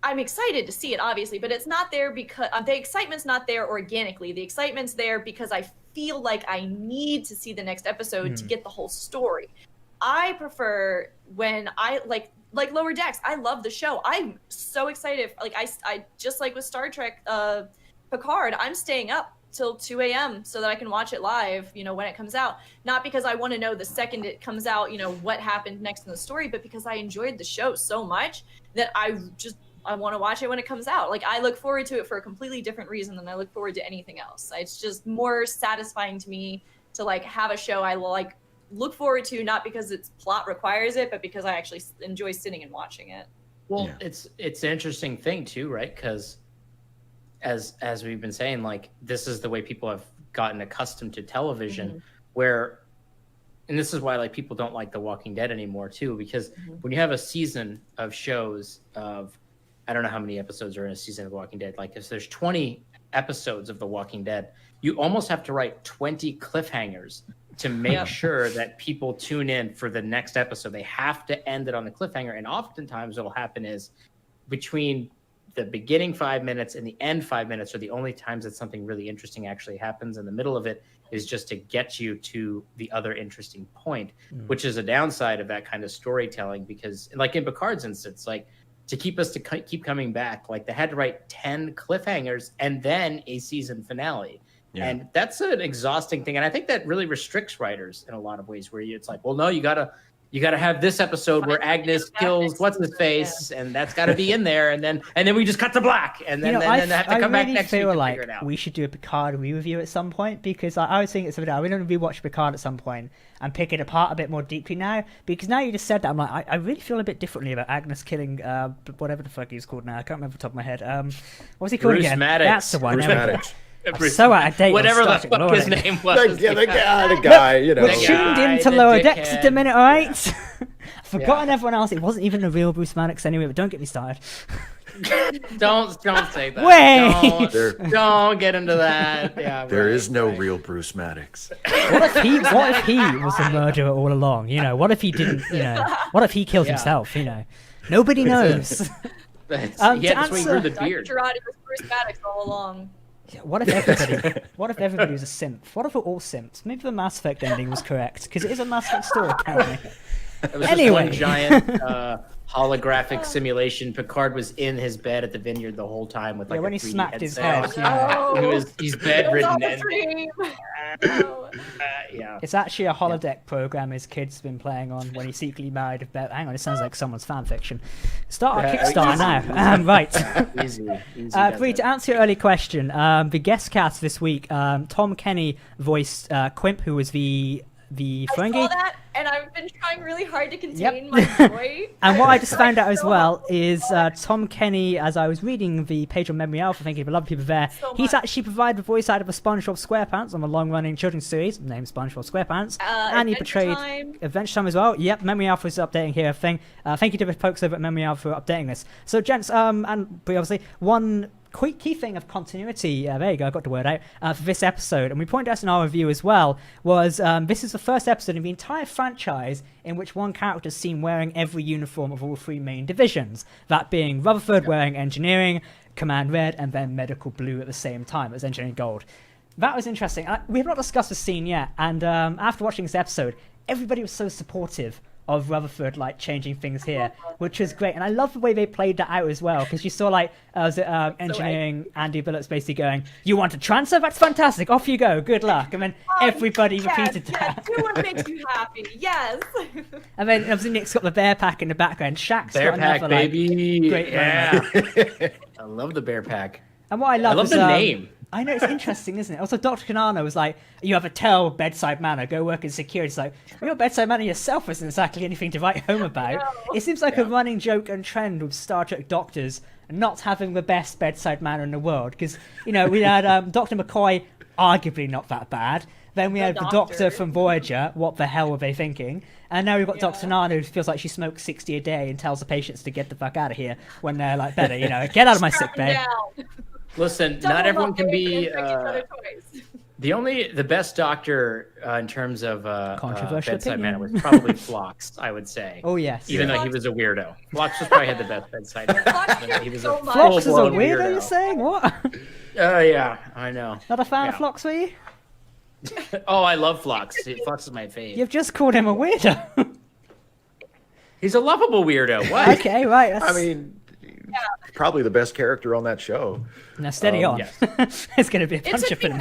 I'm excited to see it, obviously, but it's not there because the excitement's not there organically. The excitement's there because I feel like I need to see the next episode to get the whole story. I prefer when I like Lower Decks. I love the show. I'm so excited. Like I just like with Star Trek Picard, I'm staying up till 2 a.m. so that I can watch it live, when it comes out. Not because I want to know the second it comes out, what happened next in the story, but because I enjoyed the show so much that I want to watch it when it comes out. Like, I look forward to it for a completely different reason than I look forward to anything else. It's just more satisfying to me to like have a show I like look forward to, not because its plot requires it, but because I actually enjoy sitting and watching it. Well, it's an interesting thing too, right? Because as we've been saying, like, this is the way people have gotten accustomed to television, where, and this is why like people don't like The Walking Dead anymore too, because when you have a season of shows of, I don't know how many episodes are in a season of The Walking Dead, like if there's 20 episodes of The Walking Dead, you almost have to write 20 cliffhangers to make sure that people tune in for the next episode. They have to end it on the cliffhanger. And oftentimes what'll happen is between the beginning 5 minutes and the end 5 minutes are the only times that something really interesting actually happens. And the middle of it is just to get you to the other interesting point, which is a downside of that kind of storytelling. Because like in Picard's instance, like to keep us to keep coming back, like they had to write 10 cliffhangers and then a season finale. Yeah. And that's an exhausting thing. And I think that really restricts writers in a lot of ways, where it's like, well, no, you gotta have this episode where Agnes kills what's his face, and that's got to be in there, and then we just cut to black, and then they have to come back next week to figure it out. We should do a Picard review at some point, because I was thinking something. I really want to rewatch Picard at some point and pick it apart a bit more deeply now, because now you just said that, I'm like, I really feel a bit differently about Agnes killing whatever the fuck he's called now. I can't remember off the top of my head. What's he called Bruce again? Maddox. That's the one. Bruce Maddox. So out of date. Whatever the fuck his name was. The guy, We're tuned into Lower Decks at the minute, all right? I've forgotten everyone else. It wasn't even a real Bruce Maddox anyway, but don't get me started. Don't say that. Wait! Don't get into that. Yeah, there is no real Bruce Maddox. What if he was the murderer all along? What if he didn't? What if he killed himself? Nobody knows. That's why he grew the beard. Dr. Girardi was Bruce Maddox all along. What if everybody was a simp? What if we're all simps? Maybe the Mass Effect ending was correct, because it is a Mass Effect story, apparently. It was just one giant holographic simulation. Picard was in his bed at the vineyard the whole time with like when a he 3D smacked his headset. head. He's bedridden. It's actually a holodeck program his kid's been playing on when he secretly married a hang on, it sounds like someone's fan fiction. Start our Kickstarter now. Right. Easy. Bree, to answer your early question, the guest cast this week, Tom Kenny voiced Quimp, who was the Ferengi. I saw that, and I've been trying really hard to contain my joy. And what I just found out as well is Tom Kenny, as I was reading the page on Memory Alpha, thank you for a lot of people there, he's actually provided the voice out of a SpongeBob SquarePants on the long-running children's series named SpongeBob SquarePants. And he portrayed Adventure Time as well. Yep, Memory Alpha is updating here. Thank you to the folks over at Memory Alpha for updating this. So, gents, and Bree, obviously, one key thing of continuity, there you go, I got the word out, for this episode, and we pointed out in our review as well, was this is the first episode in the entire franchise in which one character is seen wearing every uniform of all three main divisions, that being Rutherford wearing engineering, Command Red, and then Medical Blue at the same time as engineering gold. That was interesting. We have not discussed the scene yet, and after watching this episode, everybody was so supportive of Rutherford changing things here, which was great. And I love the way they played that out as well, because you saw engineering, Andy Billups basically going, "You want to transfer? That's fantastic. Off you go. Good luck." And then everybody repeated that. Do what makes you happy. Yes. And then obviously Nick's got the bear pack in the background. Shaq's bear got pack, another baby. Great moment. I love the bear pack. And what I love the name. I know, it's interesting, isn't it? Also, Dr. Kanano was like, "You have a terrible bedside manner, go work in security." It's like, your bedside manner yourself isn't exactly anything to write home about. No. It seems like a running joke and trend with Star Trek doctors not having the best bedside manner in the world. Because, we had Dr. McCoy, arguably not that bad. Then we had the doctor from Voyager, what the hell were they thinking? And now we've got Dr. Nana, who feels like she smokes 60 a day and tells the patients to get the fuck out of here when they're better, get out of my sick bay. Listen, not everyone can be the best doctor in terms of bedside manner was probably Phlox, I would say. Oh yes, even though he was a weirdo. Phlox probably had the best bedside manner. He was Phlox is a weirdo. You're saying what? Yeah, I know. Not a fan of Phlox, were you? Oh, I love Phlox. Phlox is my fave. You've just called him a weirdo. He's a lovable weirdo. What? Okay, right. I mean. probably the best character on that show. Now steady on. Yes. There's going to be a bunch of them.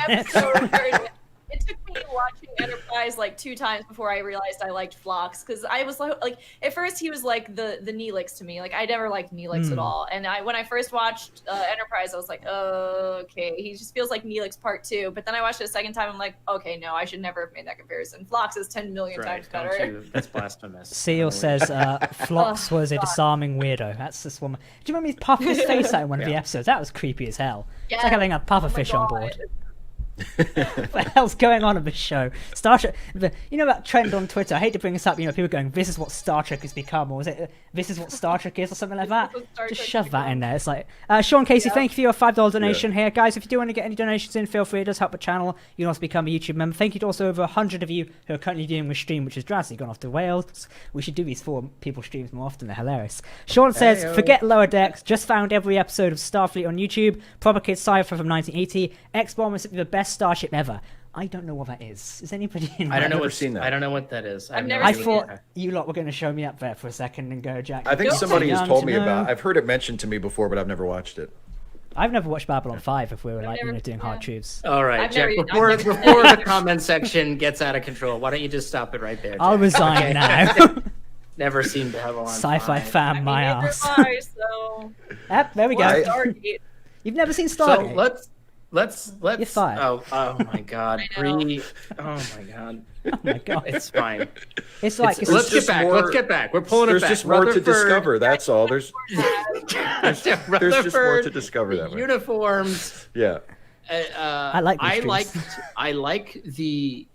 It took me watching Enterprise like 2 times before I realized I liked Phlox, because I was like at first he was like the Neelix to me. Like I never liked Neelix at all, and when I first watched Enterprise, I was like, oh, okay, he just feels like Neelix Part 2. But then I watched it a second time, I'm like, okay, no, I should never have made that comparison. Phlox is 10 million times better. That's blasphemous. Seal says Phlox was a disarming weirdo. That's this woman. Do you remember he puffed his face out in one of the episodes? That was creepy as hell. Yeah. It's like having a pufferfish on board. What the hell's going on in this show? Star Trek, you know that trend on Twitter? I hate to bring this up, people going, this is what Star Trek has become, or was it this is what Star Trek is, or something like that? Just shove that in there. It's like, Sean Casey, thank you for your $5 donation here. Guys, if you do want to get any donations in, feel free. It does help the channel. You can also become a YouTube member. Thank you to also over 100 of you who are currently viewing the stream, which is drastically gone off to Wales. We should do these for people streams more often. They're hilarious. Sean says, forget Lower Decks. Just found every episode of Starfleet on YouTube. Proper Kid Cypher from 1980. X-Bomb is the best starship ever. I don't know what that is. Is anybody in I don't know never seen that. I don't know what that is. I've never I seen thought it. you lot were going to show me up there for a second and go, Jack. I think somebody has told me know. about. I've heard it mentioned to me before, but I've never watched it. I've never watched Babylon 5 if we were doing hard yeah. truths. All right, I've Jack. never- Before I've never- before the comment section gets out of control, why don't you just stop it right there? I'll Jack? resign now. Never seen Babylon. Sci-fi 5. fan, my neither ass. have I, so Yep, there we go. Why? Stargate. You've never seen So Stargate? let's. You're fired. Oh my God. I know. Oh my God. Oh my god. It's fine. It's like It's- Let's just get back. more- Let's get back. We're pulling it There's back. just more to Rutherford- discover. That's all. There's just more to Rutherford, discover that way. uniforms. Yeah. I like these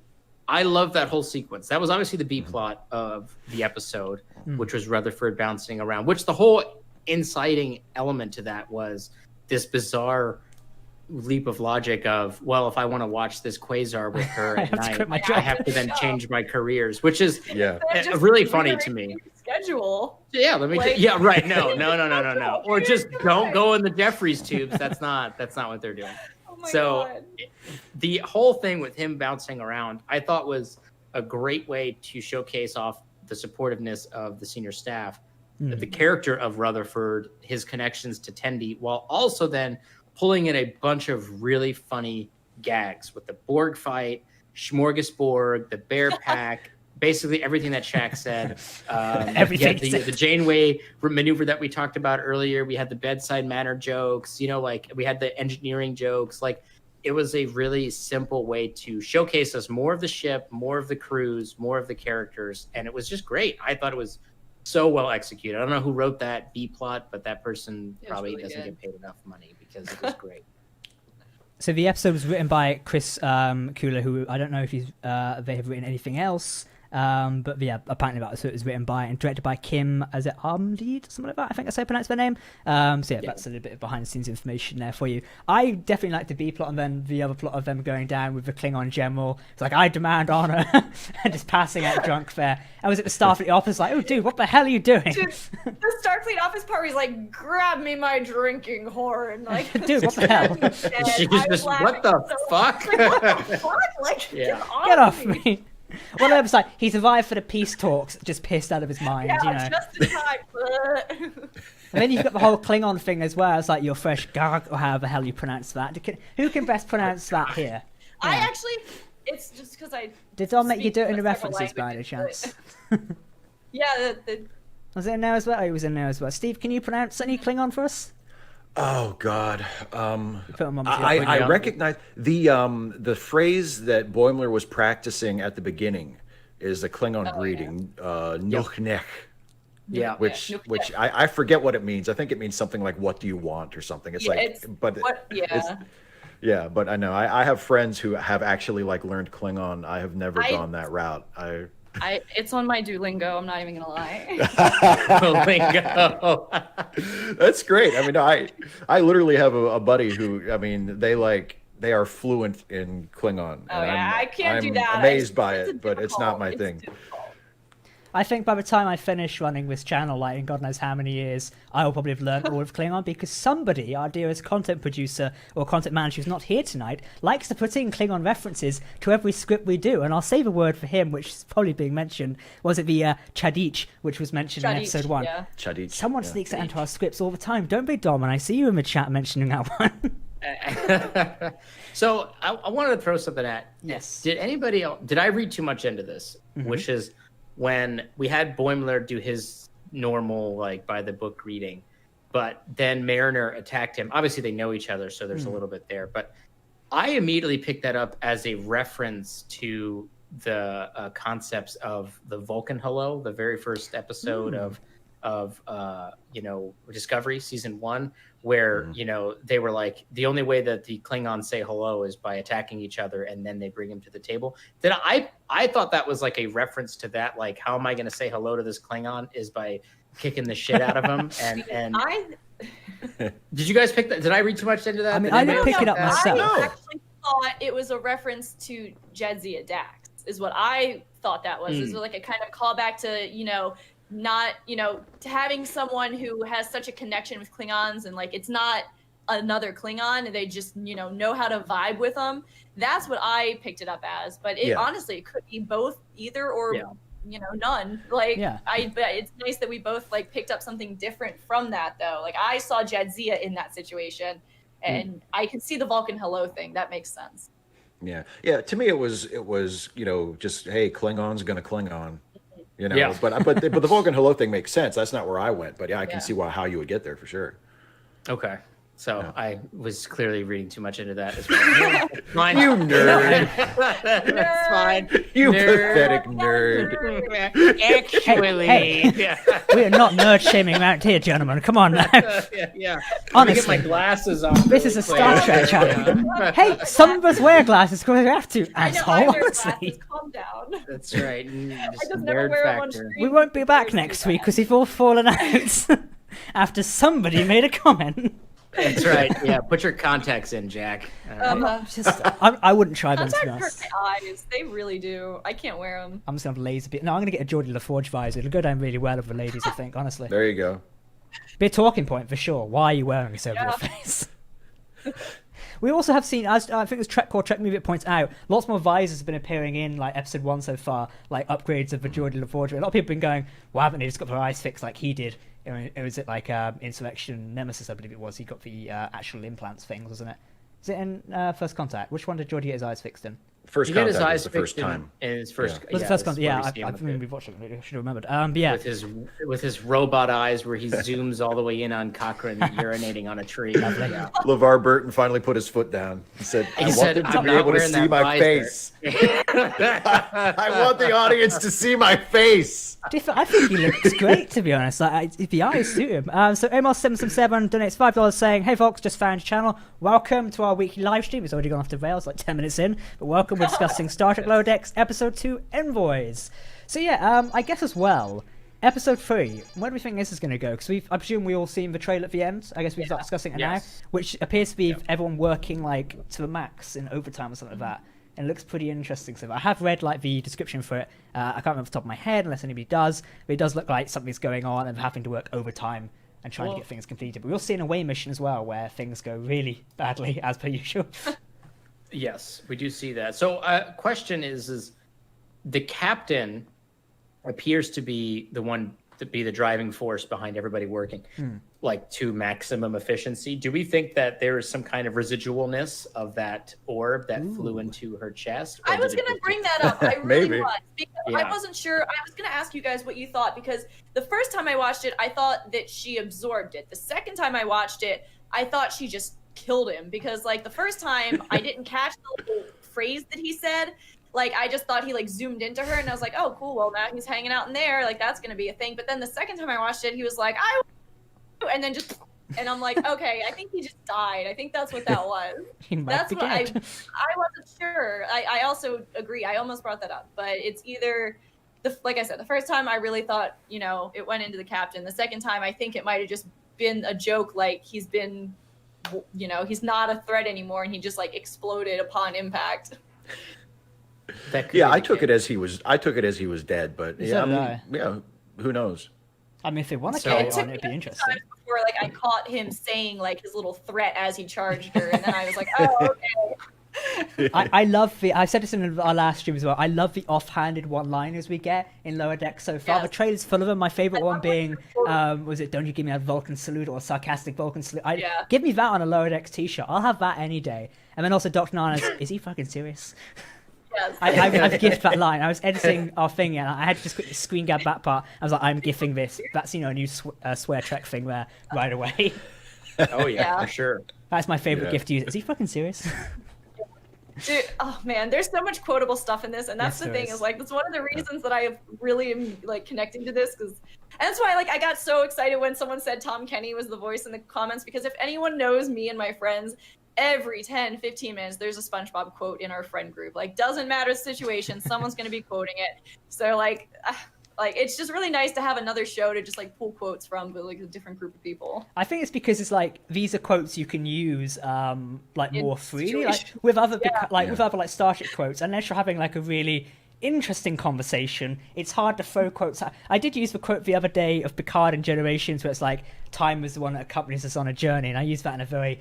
I love that whole sequence. That was obviously the B plot of the episode, which was Rutherford bouncing around, which the whole inciting element to that was this bizarre leap of logic of, well, if I want to watch this quasar with her at night, I have to then change my careers, which is really funny to me. Schedule. Yeah, let me. Yeah, right. No. Or just don't go in the Jeffries tubes. That's not what they're doing. Oh my So God. the whole thing with him bouncing around, I thought was a great way to showcase off the supportiveness of the senior staff, the character of Rutherford, his connections to Tendi, while also then pulling in a bunch of really funny gags with the Borg fight, Smorgasbord, the bear pack, basically everything that Shaq said. Everything. The Janeway maneuver that we talked about earlier. We had the bedside manner jokes, like we had the engineering jokes. Like it was a really simple way to showcase us more of the ship, more of the crews, more of the characters. And it was just great. I thought it was so well executed. I don't know who wrote that B plot, but that person probably really doesn't good. get paid enough money because it was great. So the episode was written by Chris Kula, who I don't know if they have written anything else. But yeah, apparently it was written by and directed by Kim, is it Armdeed, something like that? I think that's how I pronounce their name. So yeah, that's a little bit of behind the scenes information there for you. I definitely like the B plot and then the other plot of them going down with the Klingon general. It's like, I demand honor, and just passing out drunk there. And was it the Starfleet office like, oh dude, what the hell are you doing? Dude, the Starfleet office part where he's like, grab me my drinking horn. Like, dude, what the hell? She's just, what the fuck? Like, what the fuck? Like, Yeah. get off me. Well, it was like he survived for the peace talks, just pissed out of his mind, Yeah, just in time. And then you've got the whole Klingon thing as well. It's like your fresh garg, or however the hell you pronounce that. Who can best pronounce that here? I actually, it's just because I. Did Don make you do it in the speak several references by any languages, chance? Yeah, Was it in there as well? Oh, he was in there as well. Steve, can you pronounce any Klingon for us? Oh God, Put him on the I recognize the phrase that Boimler was practicing at the beginning is the Klingon greeting, "Nuchnech," Yeah. which I forget what it means. I think it means something like "What do you want?" or something. It's yeah, but I know I have friends who have actually learned Klingon. I have never gone that route. it's on my Duolingo. I'm not even gonna lie. Duolingo. That's great. I mean, I literally have a buddy who, I mean, they are fluent in Klingon. Oh yeah, I can't do that. I'm amazed by it, but it's not my thing. I think by the time I finish running this channel, like in God knows how many years, I will probably have learned all of Klingon, because somebody, our dearest content producer or content manager who's not here tonight, likes to put in Klingon references to every script we do. And I'll save a word for him, which is probably being mentioned. Was it the Chadich, which was mentioned in episode 1? Yeah. Chadich. Someone sneaks it into our scripts all the time. Don't be Dom, and I see you in the chat mentioning that one. So I wanted to throw something at. Yes. Did anybody else? Did I read too much into this? Which is when we had Boimler do his normal, like, by the book reading, but then Mariner attacked him. Obviously, they know each other, so there's a little bit there. But I immediately picked that up as a reference to the concepts of the Vulcan hello, the very first episode of Discovery season 1, where they were like, the only way that the Klingons say hello is by attacking each other, and then they bring him to the table. Then I thought that was like a reference to that, like, how am I going to say hello to this Klingon is by kicking the shit out of him. and did you guys pick that? Did I read too much into that? I mean, I didn't pick it up myself. I actually thought it was a reference to Jadzia Dax, is what I thought that was. It was like a kind of callback to, not, to having someone who has such a connection with Klingons, and like, it's not another Klingon, they just, know how to vibe with them. That's what I picked it up as. But honestly, it could be both, either or, none. Like, but it's nice that we both like picked up something different from that, though. Like, I saw Jadzia in that situation, and I can see the Vulcan hello thing. That makes sense. Yeah. To me, it was, just, hey, Klingon's gonna Klingon. But the Vulcan hello thing makes sense. That's not where I went, but I can see how you would get there for sure. Okay. So I was clearly reading too much into that as well. Fine. You nerd. That's fine. You pathetic nerd. Actually. Hey. We are not nerd shaming around here, gentlemen. Come on now. Honestly. Get my glasses on. This is a Star Trek channel. Hey, some of us wear glasses because we have to, asshole. Honestly. Calm down. That's right. I just never wear them on screen. We won't be back next week because we've all fallen out after somebody made a comment. That's right. Yeah, put your contacts in, Jack. I wouldn't try them, to be honest. Contacts hurt my eyes. They really do. I can't wear them. I'm just going to have laser beam. No, I'm going to get a Geordie LaForge visor. It'll go down really well with the ladies, I think, honestly. There you go. Be a talking point for sure. Why are you wearing this over your face? We also have seen, as I think this Trek Movie points out, lots more visors have been appearing in like episode 1 so far, like upgrades of the Geordie LaForge. A lot of people have been going, why haven't they just got their eyes fixed like he did? It was it like Insurrection Nemesis, I believe it was. He got the actual implants things, wasn't it? Is it in First Contact? Which one did Geordie get his eyes fixed in? First he got Contact his eyes was the first time. In his first, was the first Contact? Yeah, I think we watched it. I should have remembered. Yeah, with his robot eyes, where he zooms all the way in on Cochrane urinating on a tree. LeVar Burton finally put his foot down. He said, "I want them to be able to see my face. I want the audience to see my face." I think he looks great, to be honest. Like, the eyes suit him. So Amos777 donates $5 saying, "Hey folks, just found your channel. Welcome to our weekly live stream." It's already gone off the rails, like 10 minutes in. But welcome, we're discussing Star Trek Lower Decks Episode 2 Envoys. So I guess as well, Episode 3, where do we think this is going to go? Because I presume we all seen the trailer at the end. I guess we start discussing it now, which appears to be everyone working like to the max in overtime or something like that. And it looks pretty interesting. So I have read like the description for it. I can't remember off the top of my head unless anybody does. But it does look like something's going on and having to work overtime and trying to get things completed. But we'll see an away mission as well where things go really badly as per usual. Yes, we do see that. So question is the captain appears to be the one to be the driving force behind everybody working like to maximum efficiency. Do we think that there is some kind of residualness of that orb that flew into her chest? I was going to bring that up. I really was. Because I wasn't sure. I was going to ask you guys what you thought, because the first time I watched it, I thought that she absorbed it. The second time I watched it, I thought she just killed him, because like the first time I didn't catch the little phrase that he said. Like, I just thought he, like, zoomed into her, and I was like, oh, cool, well, now he's hanging out in there. Like, that's going to be a thing. But then the second time I watched it, he was like, and then just, and I'm like, okay, I think he just died. I think that's what that was. That's what I wasn't sure. I also agree. I almost brought that up. But it's either, like I said, the first time I really thought, it went into the captain. The second time, I think it might have just been a joke, like, he's been, he's not a threat anymore, and he just, like, exploded upon impact. Yeah, I took it as he was dead, but who knows? I mean, if they want to carry on, it'd be interesting. Before, like, I caught him saying like his little threat as he charged her, and then I was like, oh, okay. I love I said this in our last stream as well. I love the offhanded one-liners we get in Lower Decks so far. Yes. The trailer's full of them. My favorite one being, was it "Don't you give me a Vulcan salute" or a sarcastic Vulcan salute? Give me that on a Lower Decks t-shirt. I'll have that any day. And then also Dr. Nana's, is he fucking serious? Yes. I've gifted that line. I was editing our thing and I had to just quickly screen grab that part. I was like, I'm gifting this. That's, a new swear trek thing there right away. Oh, yeah, for sure. That's my favorite gift to use. Is he fucking serious? Dude, oh man, there's so much quotable stuff in this, and that's the thing is like that's one of the reasons that I really am like connecting to this, and that's why like I got so excited when someone said Tom Kenny was the voice in the comments, because if anyone knows me and my friends, every 10-15 minutes there's a SpongeBob quote in our friend group. Like, doesn't matter the situation, someone's going to be quoting it. So like it's just really nice to have another show to just like pull quotes from, but like a different group of people. I think it's because it's like these are quotes you can use like more freely, like with other with other like Starship quotes, unless you're having like a really interesting conversation. It's hard to throw quotes out. I did use the quote the other day of Picard and Generations, where it's like time is the one that accompanies us on a journey, and I used that in a very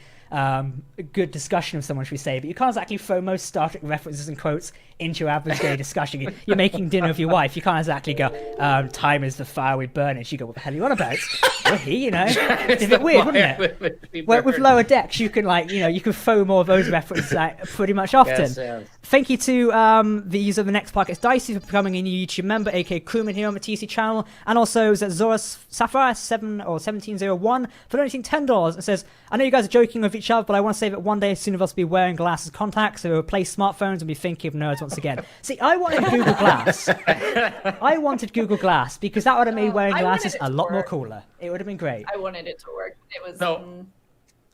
good discussion of someone, should we say, but you can't exactly throw most Star Trek references and quotes into your average day discussion. You're making dinner with your wife, you can't exactly go time is the fire we burn, and she go, what the hell are you on about? Well, it's a bit weird, wouldn't it? With Lower Decks you can you can throw more of those references out pretty much often. Yes. Thank you to the user of the next podcast, Dicey, for becoming a new YouTube member, aka crewman here on the TC channel, and also Zora Sapphire 1701 for donating $10. It says, I know you guys are joking with each other, but I want to say that one day soon of us will be wearing glasses contacts, so we'll replace smartphones and be thinking of nerds once again. See, I wanted Google Glass. I wanted Google Glass because that would have made wearing glasses a lot more cooler. It would have been great. I wanted it to work. It was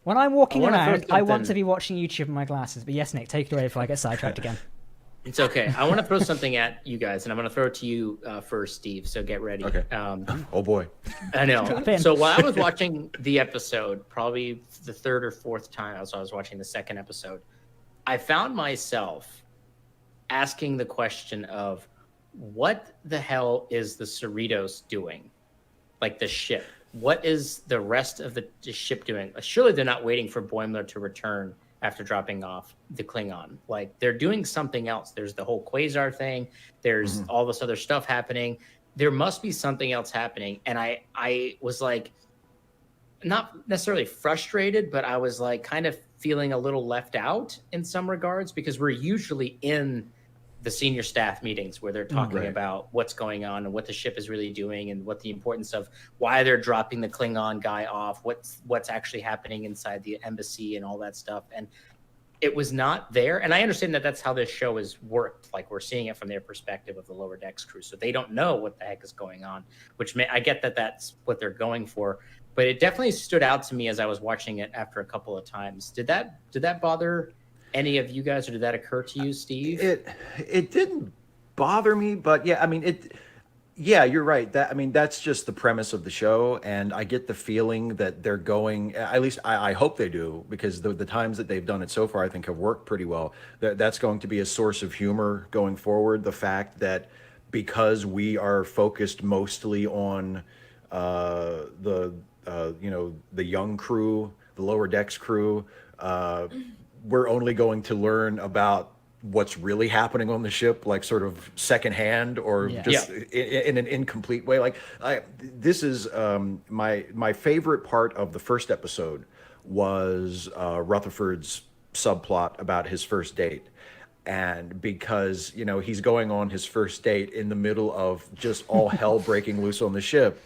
when I'm walking around, I want to be watching YouTube with my glasses. But yes, Nick, take it away before I get sidetracked again. It's okay. I want to throw something at you guys, and I'm going to throw it to you first, Steve. So get ready. Okay. Oh boy. I know. So while I was watching the episode, probably the third or fourth time I was watching the second episode, I found myself asking the question of, what the hell is the Cerritos doing? Like the ship. What is the rest of the ship doing? Surely they're not waiting for Boimler to return after dropping off the Klingon. Like, they're doing something else. There's the whole Quasar thing. There's all this other stuff happening. There must be something else happening. And I was like, not necessarily frustrated, but I was like kind of feeling a little left out in some regards, because we're usually in the senior staff meetings where they're talking about what's going on and what the ship is really doing and what the importance of why they're dropping the Klingon guy off, what's actually happening inside the embassy and all that stuff. And it was not there. And I understand that that's how this show is worked. Like, we're seeing it from their perspective of the Lower Decks crew. So they don't know what the heck is going on, which I get that that's what they're going for. But it definitely stood out to me as I was watching it after a couple of times. Did that bother any of you guys, or did that occur to you, Steve? It didn't bother me, but yeah, I mean you're right. That's just the premise of the show, and I get the feeling that they're going, at least I hope they do, because the times that they've done it so far I think have worked pretty well. That's going to be a source of humor going forward, the fact that because we are focused mostly on the young crew, the Lower Decks crew, we're only going to learn about what's really happening on the ship, like sort of secondhand, or just in an incomplete way. Like, this is my favorite part of the first episode was Rutherford's subplot about his first date. And because, he's going on his first date in the middle of just all hell breaking loose on the ship.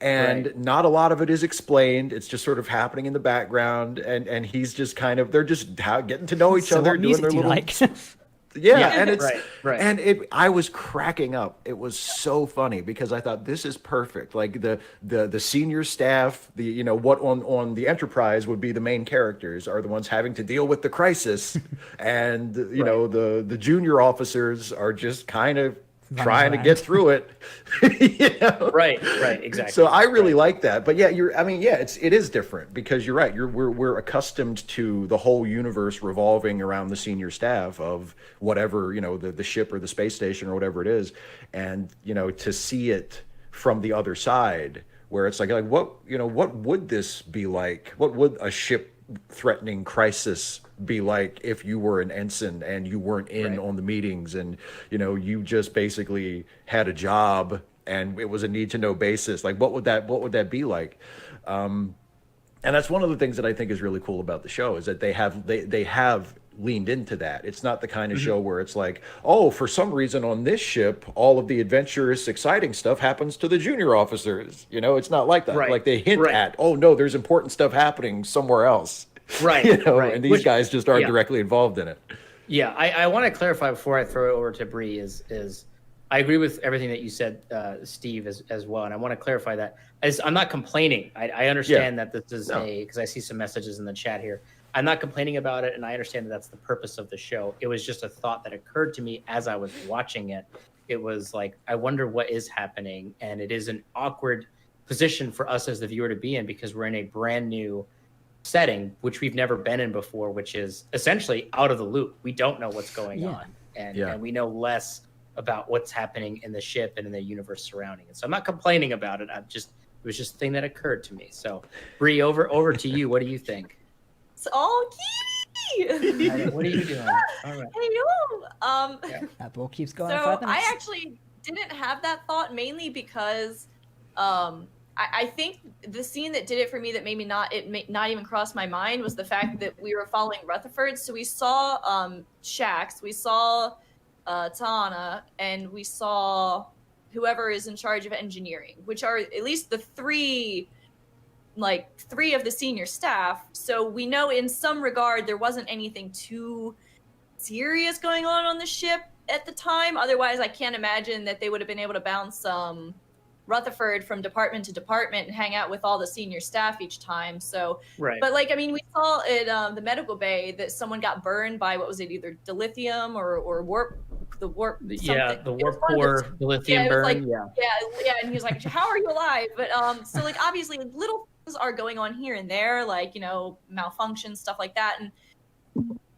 And not a lot of it is explained. It's just sort of happening in the background, and he's just they're just getting to know each other, doing their little and it's and I was cracking up. It was so funny because I thought, this is perfect. Like the senior staff, what on the Enterprise would be the main characters are the ones having to deal with the crisis, and the junior officers are just kind of trying to get through it. Right, exactly. So I really like that. But yeah, it is different because you're right. We're accustomed to the whole universe revolving around the senior staff of whatever, the ship or the space station or whatever it is. And, to see it from the other side where it's like what would this be like? What would a ship threatening crisis be like if you were an ensign and you weren't in on the meetings and you just basically had a job and it was a need to know basis? Like what would that be like? And that's one of the things that I think is really cool about the show is that they have leaned into that. It's not the kind of show where it's like, oh, for some reason on this ship all of the adventurous exciting stuff happens to the junior officers. It's not like that. Like they hint at, oh no, there's important stuff happening somewhere else. And these guys just aren't directly involved in it. Yeah, I want to clarify before I throw it over to Bree is I agree with everything that you said, Steve, as well, and I want to clarify that. I'm not complaining. I understand that this is because I see some messages in the chat here. I'm not complaining about it, and I understand that that's the purpose of the show. It was just a thought that occurred to me as I was watching it. It was like, I wonder what is happening, and it is an awkward position for us as the viewer to be in because we're in a brand new setting, which we've never been in before, which is essentially out of the loop. We don't know what's going on, and we know less about what's happening in the ship and in the universe surrounding it. So I'm not complaining about it. It was just a thing that occurred to me. So, Bree, over to you. What do you think? Oh, kitty! What are you doing? All right. I know. That ball keeps going. So I actually didn't have that thought mainly because I think the scene that did it for me that made me not even cross my mind was the fact that we were following Rutherford. So we saw Shax, we saw Tana, and we saw whoever is in charge of engineering, which are at least the three of the senior staff. So we know in some regard there wasn't anything too serious going on the ship at the time. Otherwise, I can't imagine that they would have been able to bounce Rutherford from department to department and hang out with all the senior staff each time. So, but we saw at the medical bay that someone got burned by, what was it, either dilithium or warp, the warp. Yeah, the warp core dilithium burn. Yeah. And he was like, how are you alive? But so obviously little things are going on here and there, malfunction, stuff like that. And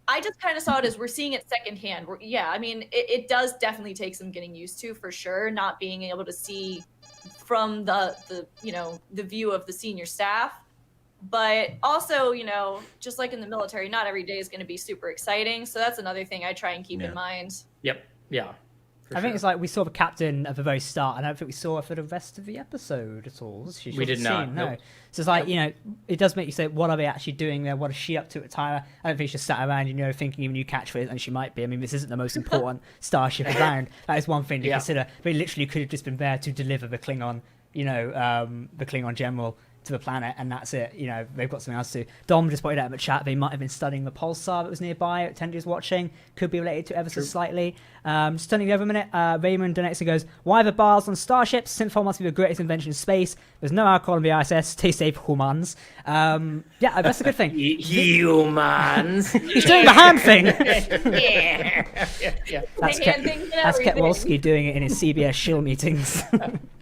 I just kind of saw it as we're seeing it secondhand. It does definitely take some getting used to, for sure, not being able to see from the view of the senior staff. But also, just like in the military, not every day is going to be super exciting. So that's another thing I try and keep in mind. Yep. Yeah. I think it's like we saw the captain at the very start. I don't think we saw her for the rest of the episode at all. We did not. No. Nope. So it's like, it does make you say, what are they actually doing there? What is she up to at Tyra? I don't think she just sat around, thinking of a new catchphrase, and she might be. I mean, this isn't the most important starship around. That is one thing to consider. They literally could have just been there to deliver the Klingon, the Klingon general to the planet, and that's it. They've got something else to do. Dom just pointed out in the chat they might have been studying the pulsar that was nearby. Tendi was watching. Could be related to ever so slightly. Just turning over a minute, Raymond donates and goes, why the bars on starships? Synthol must be the greatest invention in space. There's no alcohol on the ISS. Stay safe, humans. That's a good thing. Humans. He's doing the hand thing. Yeah. That's Ketwolski doing it in his CBS shill meetings.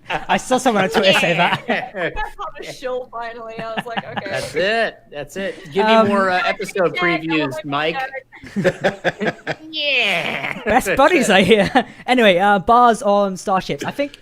I saw someone on Twitter say that. I got on a show finally. I was like, okay. That's it. Give me more episode previews, Mike. Best buddies, I hear. Anyway, bars on starships. I think,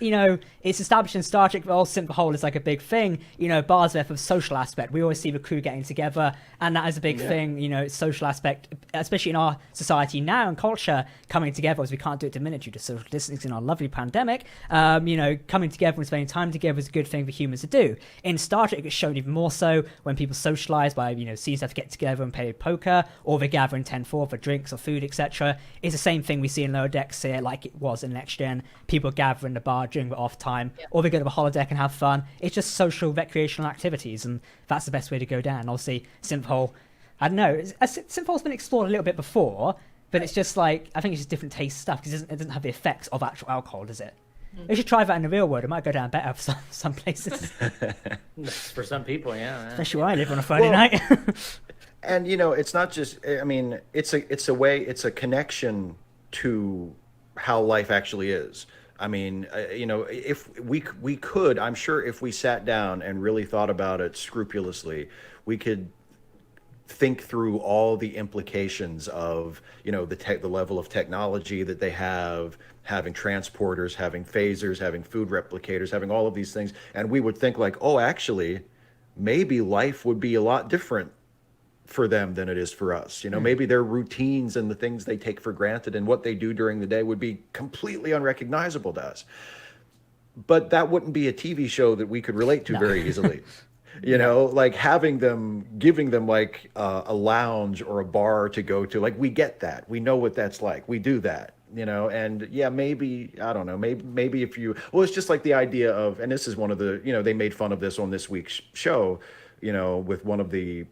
it's established in Star Trek, the whole simple whole is like a big thing. Bars there for the social aspect. We always see the crew getting together, and that is a big thing. Social aspect, especially in our society now and culture, coming together, as we can't do it to minute due to social distancing in our lovely pandemic. Coming together and spending time together is a good thing for humans to do. In Star Trek, it's shown even more so when people socialize by, seasons have to get together and play poker, or they gather in 10-4 for drinks or food, etc. It's the same thing we see in Lower Decks here, like it was in Next Gen. People gather in the bar during the off time, or they go to the holodeck and have fun. It's just social, recreational activities, and that's the best way to go down. Obviously, Synthol, I don't know, Synthol's been explored a little bit before, but it's just like, I think it's just different taste stuff, because it doesn't have the effects of actual alcohol, does it? We should try that in the real world. It might go down better for some places. For some people, especially where I live on a Friday night. And it's not just. I mean, it's a way. It's a connection to how life actually is. I mean, if we could, I'm sure if we sat down and really thought about it scrupulously, we could think through all the implications of, the level of technology that they have, having transporters, having phasers, having food replicators, having all of these things. And we would think like, oh, actually, maybe life would be a lot different for them than it is for us. Maybe their routines and the things they take for granted and what they do during the day would be completely unrecognizable to us. But that wouldn't be a TV show that we could relate to very easily. Like giving them like a lounge or a bar to go to, like, we get that. We know what that's like. We do that, and yeah, maybe, I don't know, maybe if it's just like the idea of, and this is one of the, they made fun of this on this week's show, with one of the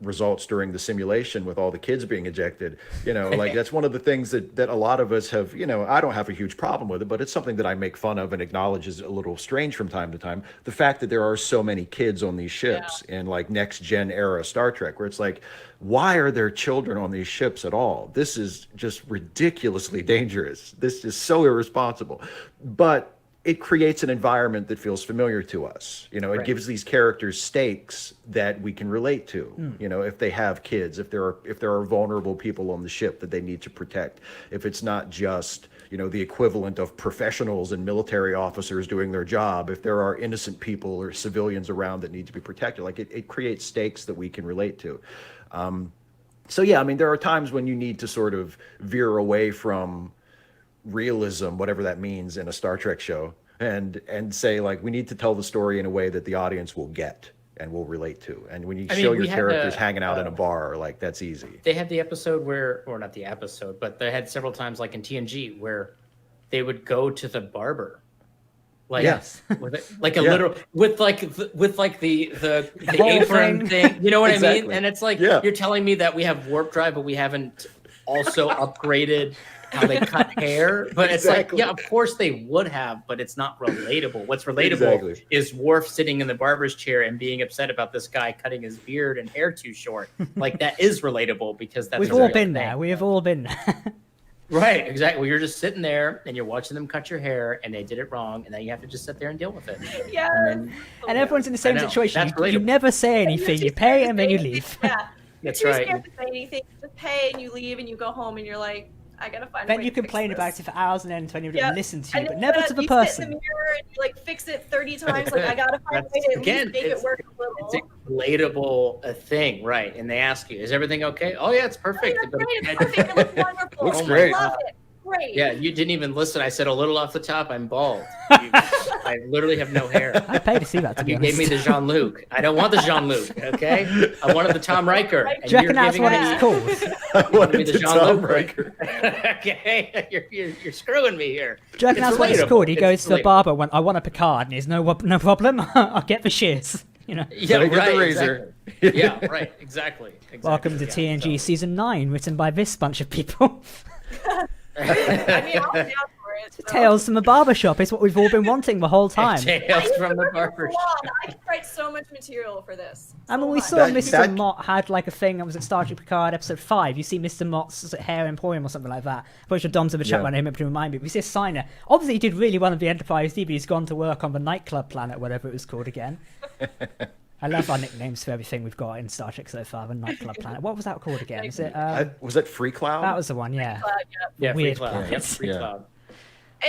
results during the simulation with all the kids being ejected, like that's one of the things that a lot of us have, I don't have a huge problem with it, but it's something that I make fun of and acknowledge is a little strange from time to time. The fact that there are so many kids on these ships in like next gen era Star Trek, where it's like, why are there children on these ships at all? This is just ridiculously dangerous. This is so irresponsible. But it creates an environment that feels familiar to us. It gives these characters stakes that we can relate to. If they have kids, if there are vulnerable people on the ship that they need to protect, if it's not just, the equivalent of professionals and military officers doing their job, if there are innocent people or civilians around that need to be protected, like it creates stakes that we can relate to. So yeah, I mean, there are times when you need to sort of veer away from realism, whatever that means in a Star Trek show, and say like, we need to tell the story in a way that the audience will get and will relate to. And when you show your characters hanging out in a bar, like, that's easy. They had the episode or not the episode, but they had several times like in TNG where they would go to the barber. Like, yes. with like a literal, with like the apron thing, you know what I mean? And it's like, you're telling me that we have warp drive, but we haven't also upgraded how they cut hair. But it's like, yeah, of course they would have, but it's not relatable. What's relatable is Worf sitting in the barber's chair and being upset about this guy cutting his beard and hair too short. Like, that is relatable because that's we've all been there. We have all been there. Right, exactly. Well, you're just sitting there and you're watching them cut your hair and they did it wrong, and then you have to just sit there and deal with it. Yeah. And everyone's in the same situation. You never say anything. You pay and then you leave. Yeah. That's you're right. Scared to say anything. You just pay and you leave and you go home and you're like, I gotta find. Then you complain about it for hours and then when you listen to you, but never to the person. Sit in the mirror and you like fix it 30 times. Like, I gotta find a way to make it work a little. It's a relatable thing, right? And they ask you, "Is everything okay?" Oh yeah, it's perfect. Oh, yeah, it's perfect. It looks wonderful. Looks great. I love it. Great. Yeah, you didn't even listen. I said a little off the top, I'm bald. I literally have no hair. I paid to see that, to be You honest. gave me the Jean-Luc. I don't want the Jean-Luc, okay? I wanted the Tom Riker. And Do you reckon that's what it's called? I wanted the Tom Riker. Okay, you're screwing me here. Do you reckon that's what it's called? He goes to the barber when I want a Picard, and he's no problem. I'll get the shears. Yeah, Get right, the razor. Exactly. Yeah, right, exactly. Welcome to TNG Season 9, written by this bunch of people. I mean, I'll be out for it. So. Tales from the barbershop is what we've all been wanting the whole time. Tales from the barber shop. I could write so much material for this. I mean, we saw Mr. Mott had like a thing that was at Star Trek Picard episode 5. You see Mr. Mott's hair emporium or something like that. I'm pretty sure Dom's in the chat right now to remind me. We see a signer. Obviously, he did really well in the Enterprise D, but he's gone to work on the nightclub planet, whatever it was called again. I love our nicknames for everything we've got in Star Trek so far. The nightclub planet. What was that called again? Is it? Was that Free Cloud? That was the one. Yeah. Yeah, Weird Free Cloud. Yep, Free Cloud.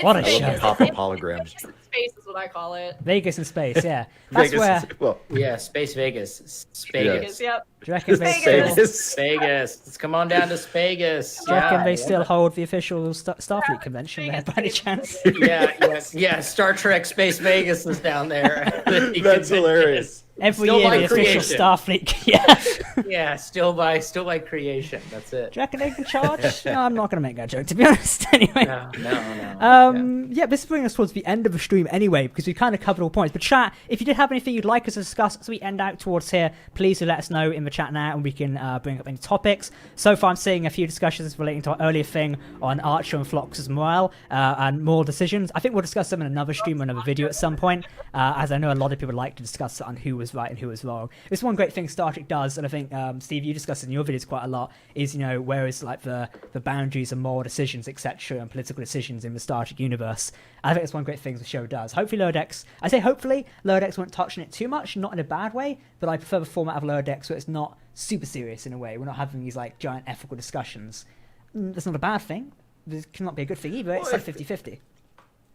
What a Vegas. show. Pop-up holograms. Vegas in space is what I call it. Vegas in space. Yeah. That's Vegas, where. Yeah, Space Vegas. Spagus. Vegas, yep. Do you reckon they Vegas. still? Vegas. Let's come on down to Spagus. Do you reckon they still hold the official Starfleet convention there by any chance? Yeah. Star Trek Space Vegas is down there. That's hilarious. Every Still year, by the official creation. Starfleet. Yeah. Yeah, still by creation. That's it. Do you reckon they can charge? No, I'm not going to make that joke, to be honest. Anyway. No. Yeah, this is bringing us towards the end of the stream anyway, because we kind of covered all points. But chat, if you did have anything you'd like us to discuss as we end out towards here, please do let us know in the the chat now, and we can bring up any topics. So far, I'm seeing a few discussions relating to our earlier thing on Archer and Phlox's morale and moral decisions. I think we'll discuss them in another stream or another video at some point, as I know a lot of people like to discuss on who was right and who was wrong. It's one great thing Star Trek does, and I think, Steve, you discussed in your videos quite a lot, is, where is like the boundaries and moral decisions, etc., and political decisions in the Star Trek universe. I think it's one great thing the show does. Hopefully Lower Decks, I say hopefully, Lower Decks won't touch on it too much, not in a bad way, but I prefer the format of Lower Decks where it's not super serious in a way. We're not having these like giant ethical discussions. That's not a bad thing. It cannot be a good thing either. It's like 50-50.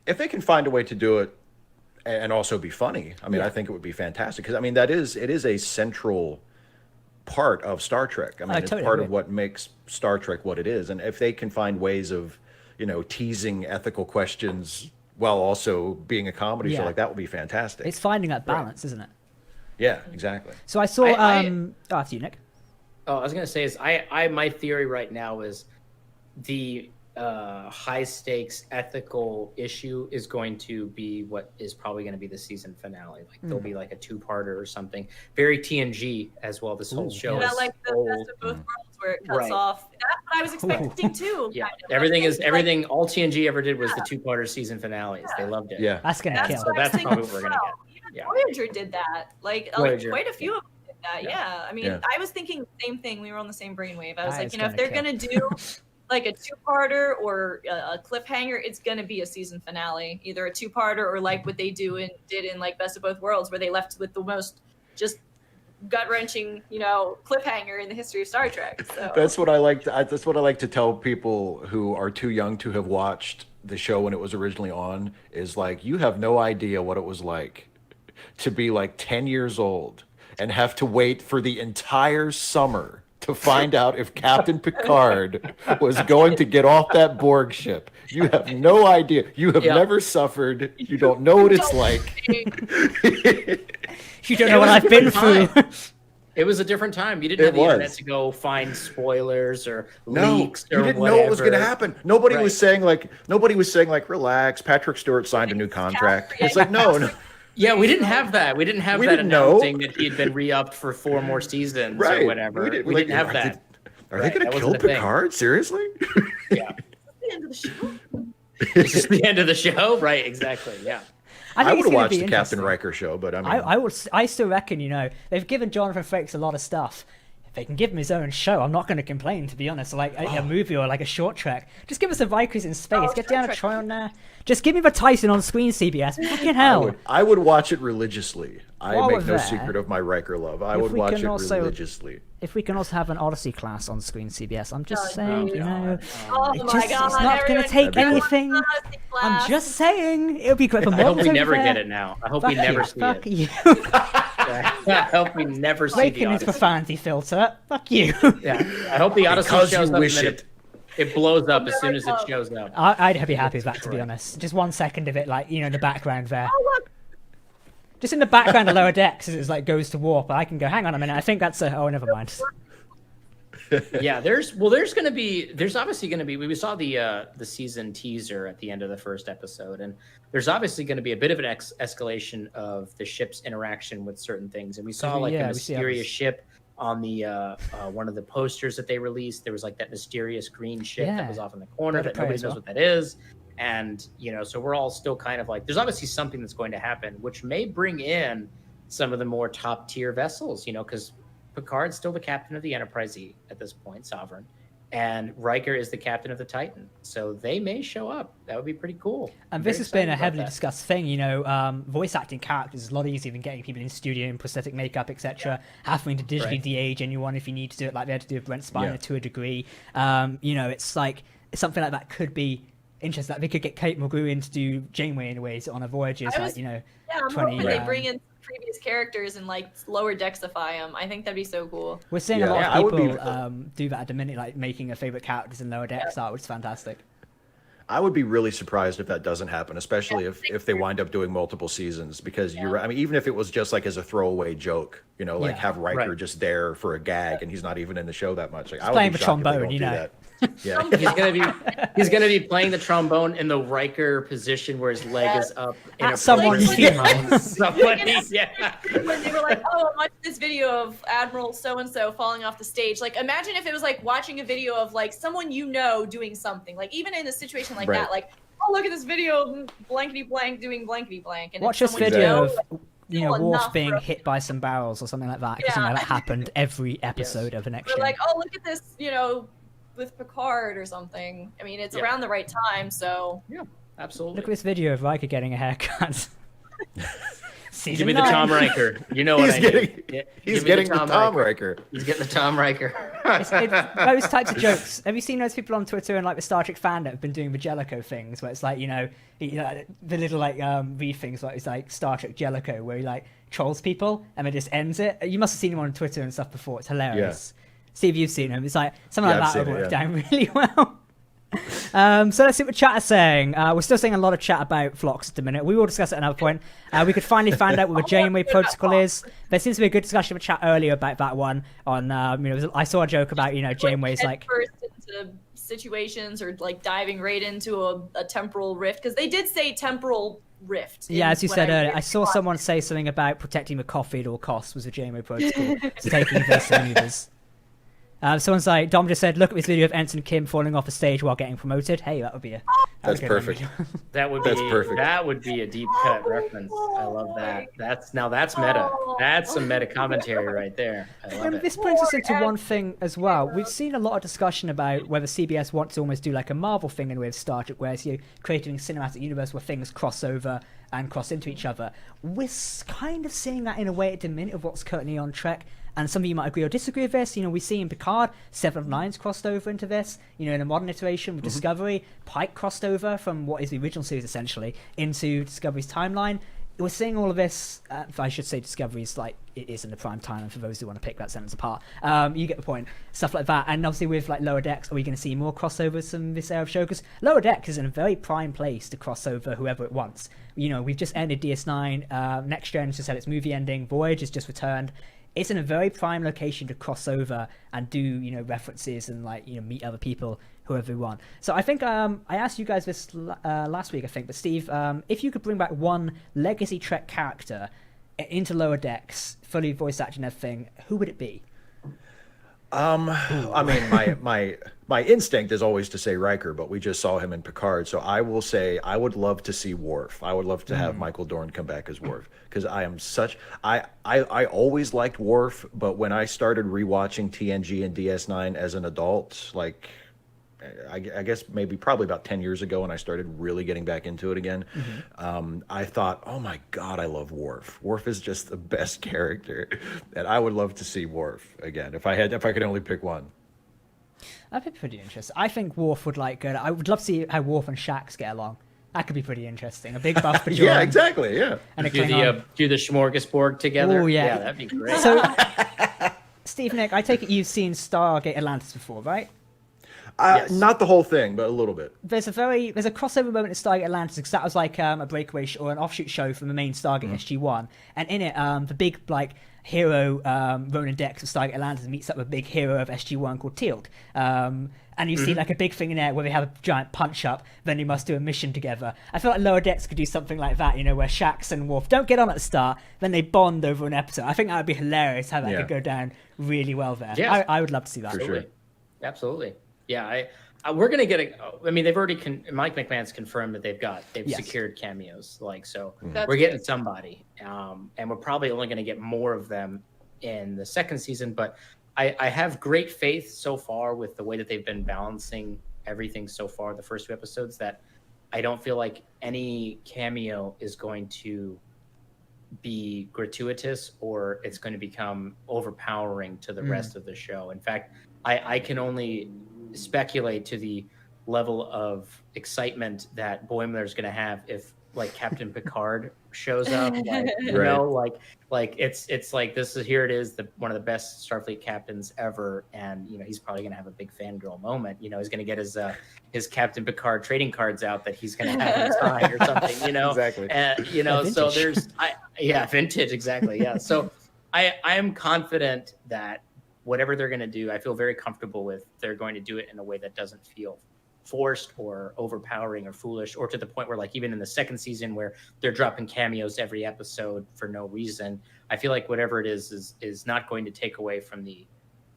If they can find a way to do it and also be funny, I mean, I think it would be fantastic. Because, I mean, it is a central part of Star Trek. I mean, it's part of what makes Star Trek what it is. And if they can find ways of, teasing ethical questions while also being a comedy show, like that would be fantastic. It's finding that balance, isn't it? Yeah, exactly. So I saw, after you, Nick. Oh, I was going to say is my theory right now is the high stakes ethical issue is going to be what is probably going to be the season finale. Like there'll be like a 2-parter or something. Very TNG as well. This whole show is like the best of both worlds where it cuts off. That's what I was expecting too. Yeah, everything. All TNG ever did was the 2-parter season finales. They loved it. Yeah, that's gonna kill. So that's probably what we're gonna get. Voyager did that. Like quite a few of them did that. Yeah. I mean, I was thinking the same thing. We were on the same brainwave. I was like, if they're gonna do like a 2-parter or a cliffhanger, it's gonna be a season finale, either a 2-parter or like what they did in like Best of Both Worlds, where they left with the most just gut-wrenching, cliffhanger in the history of Star Trek. So that's what I like. That's what I like to tell people who are too young to have watched the show when it was originally on. Is like, you have no idea what it was like to be like 10 years old and have to wait for the entire summer to find out if Captain Picard was going to get off that Borg ship. You have no idea. You have never suffered. You don't know what it's like. You don't know what I've been through. It was a different time. You didn't have the internet to go find spoilers or leaks or you didn't know what was going to happen. Nobody was saying like, relax, Patrick Stewart signed a new contract. It's like, no. Yeah, we didn't have that. We didn't have that announcing that he'd been re-upped for 4 more seasons or whatever. We didn't have that. Are they going to kill Picard? Seriously? Yeah. The end of the show. It's just the end of the show, right? Exactly. Yeah. I would have watched the Captain Riker show, but I mean, I still reckon, they've given Jonathan Frakes a lot of stuff. If they can give him his own show, I'm not going to complain, to be honest. Like a movie or like a short trek. Just give us a Vikings in space. Get down a Troy on there. Just give me the Tyson on screen, CBS. Fucking hell. I would watch it religiously. I make no secret of my Riker love. I would watch it religiously. If we can also have an Odyssey class on screen CBS, I'm just saying, it's not going to take anything. I'm just saying, it'll be great for I hope we never get it now. I hope we never see it. Fuck you. I hope we never see Breaking into the fancy filter. Fuck you. Yeah. I hope the Odyssey shows up and it blows up as soon as it shows up. I'd be happy with that, to be honest. Just 1 second of it, like, in the background there. Just in the background of Lower Decks as it like goes to warp, I can go, hang on a minute, I think that's never mind. Yeah, there's obviously gonna be, we saw the season teaser at the end of the first episode, and there's obviously gonna be a bit of an escalation of the ship's interaction with certain things. And we saw a mysterious ship on the one of the posters that they released. There was like that mysterious green ship that was off in the corner that nobody knows what that is. And, so we're all still kind of like, there's obviously something that's going to happen, which may bring in some of the more top tier vessels, because Picard's still the captain of the Enterprise E at this point, Sovereign, and Riker is the captain of the Titan. So they may show up. That would be pretty cool. And this has been a heavily discussed thing, voice acting characters is a lot easier than getting people in studio and prosthetic makeup, etc. Having to digitally de-age anyone if you need to do it like they had to do with Brent Spiner to a degree. It's like, something like that could be interesting. Like they could get Kate Mulgrew in to do Janeway in ways on a Voyager. I'm hoping they bring in previous characters and like lower dexify them. I think that'd be so cool. We're seeing a lot of people do that at the minute, like making a favorite characters in lower decks art, which is fantastic. I would be really surprised if that doesn't happen, especially if they wind up doing multiple seasons, because you're right. I mean, even if it was just like as a throwaway joke, have Riker just there for a gag and he's not even in the show that much. Like, I would playing be the shocked if they trombone, don't do that. Yeah. He's gonna be playing the trombone in the Riker position where his leg is up. In someone's somebody, yeah. When they were like, "Oh, watch this video of Admiral so and so falling off the stage." Like, imagine if it was like watching a video of like someone doing something. Like, even in a situation like that, like, oh, look at this video of blankety blank doing blankety blank. And watch this video of Worf being hit by some barrels or something like that. Because that happened every episode of an extra. Like, oh, look at this, with Picard or something. I mean, it's around the right time, so. Yeah, absolutely. Look at this video of Riker getting a haircut. Give me the Tom Riker. You know what I mean. He's getting the Tom Riker. He's getting the Tom Riker. It's those types of jokes. Have you seen those people on Twitter and like the Star Trek fan that have been doing the Jellicoe things, where it's like the little like read things like it's like Star Trek Jellicoe, where he like trolls people and then just ends it. You must have seen him on Twitter and stuff before. It's hilarious. See if you've seen him. It's like something like that would work down really well. So let's see what chat is saying. We're still seeing a lot of chat about Phlox at the minute. We will discuss it at another point. We could finally find out what the Janeway protocol is. There seems to be a good discussion of chat earlier about that one. On I saw a joke about Janeway's like first into situations or like diving right into a temporal rift, because they did say temporal rift. Yeah, as you said earlier, I saw someone say something about protecting the coffee at all costs was the Janeway protocol. So taking this maneuvers. Someone's like, Dom just said, look at this video of Ensign Kim falling off a stage while getting promoted. Hey, that would be that's perfect. That's perfect. That would be a deep cut reference. I love that. That's meta. That's some meta commentary right there. I love it. This brings us into one thing as well. We've seen a lot of discussion about whether CBS wants to almost do like a Marvel thing in with Star Trek, where you're creating a cinematic universe where things cross over and cross into each other. We're kind of seeing that in a way at the minute of what's currently on Trek. And some of you might agree or disagree with this. We see in Picard, 7 of 9's crossed over into this. In a modern iteration with Discovery, Pike crossed over from what is the original series, essentially, into Discovery's timeline. We're seeing all of this. I should say Discovery's like, it is in the prime timeline for those who want to pick that sentence apart. You get the point. Stuff like that. And obviously with like Lower Decks, are we going to see more crossovers from this era of show? Because Lower Decks is in a very prime place to cross over whoever it wants. We've just ended DS9. Next Gen just had its movie ending. Voyage has just returned. It's in a very prime location to cross over and do, references and meet other people, whoever we want. So I think I asked you guys this last week, I think, but Steve, if you could bring back one legacy Trek character into Lower Decks, fully voice acting and everything, who would it be? I mean, my instinct is always to say Riker, but we just saw him in Picard, so I will say I would love to see Worf. I would love to have Michael Dorn come back as Worf, because I always liked Worf, but when I started rewatching TNG and DS9 as an adult, like I guess probably about 10 years ago when I started really getting back into it again, I thought, oh my God, I love Worf. Worf is just the best character, and I would love to see Worf again if I could only pick one. That'd be pretty interesting. I think Worf would I would love to see how Worf and Shax get along. That could be pretty interesting. A big buff for John. Yeah, exactly. Yeah. And do the smorgasbord together. Oh yeah, that'd be great. So, Steve, Nick, I take it you've seen Stargate Atlantis before, right? Yes. Not the whole thing, but a little bit. There's a crossover moment in Stargate Atlantis, because that was like a breakaway or an offshoot show from the main Stargate SG-1, and in it, the big hero Ronan Dex of Stargate Atlantis meets up with a big hero of SG-1 called Teal'c. And you see a big thing in there where they have a giant punch up, then they must do a mission together. I feel like Lower Decks could do something like that, where Shax and Worf don't get on at the start, then they bond over an episode. I think that would be hilarious how that could go down really well there. Yes. I would love to see that. For sure. Absolutely. Yeah, we're gonna get they've already Mike McMahon's confirmed that they've secured cameos, we're getting somebody, and we're probably only gonna get more of them in the second season. But I have great faith so far with the way that they've been balancing everything so far, the first 2 episodes, that I don't feel like any cameo is going to be gratuitous or it's going to become overpowering to the rest of the show. In fact, I can only speculate to the level of excitement that Boimler's going to have if Captain Picard shows up, it's like here it is, one of the best Starfleet captains ever, and he's probably going to have a big fangirl moment. He's going to get his Captain Picard trading cards out that he's going to have inside or something. Exactly. And so there's vintage, exactly. Yeah. So I am confident that whatever they're going to do, I feel very comfortable with. They're going to do it in a way that doesn't feel forced or overpowering or foolish, or to the point where, like, even in the second season where they're dropping cameos every episode for no reason, I feel like whatever it is not going to take away from the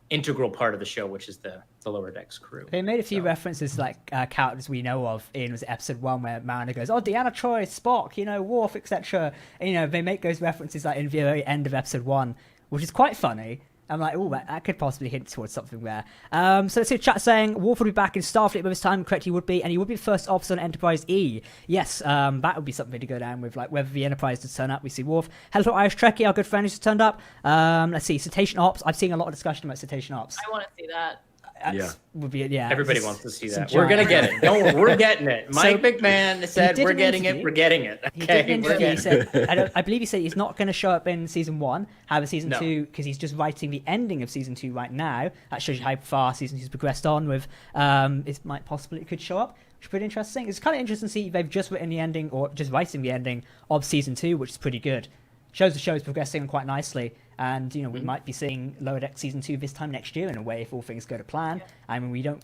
integral part of the show, which is the Lower Decks crew. They made a few references, like characters we know of in episode 1, where Mariner goes, "Oh, Deanna Troi, Spock, Worf, etc." And, they make those references like in the very end of episode 1, which is quite funny. I'm like, oh, that could possibly hint towards something there. So let's see a chat saying, Worf would be back in Starfleet by this time, correct he would be, and he would be the first officer on Enterprise E. Yes, that would be something to go down with, like whether the Enterprise does turn up, we see Worf. Hello, Irish Trekkie, our good friend who's turned up. Let's see, Cetacean Ops. I've seen a lot of discussion about Cetacean Ops. I want to see that. Everybody wants to see that. We're gonna get it. Don't worry, we're getting it. Mike McMahon said we're getting it. We're getting it. Okay, he said, I believe he said he's not going to show up in season 1. However, season 2, because he's just writing the ending of season 2 right now. That shows you how far season 2's progressed on with. It could show up. Which is pretty interesting. It's kind of interesting to see they've just written the ending, or just writing the ending of season 2, which is pretty good. Shows the show is progressing quite nicely. And, we might be seeing Lower Decks Season 2 this time next year, in a way, if all things go to plan. I mean,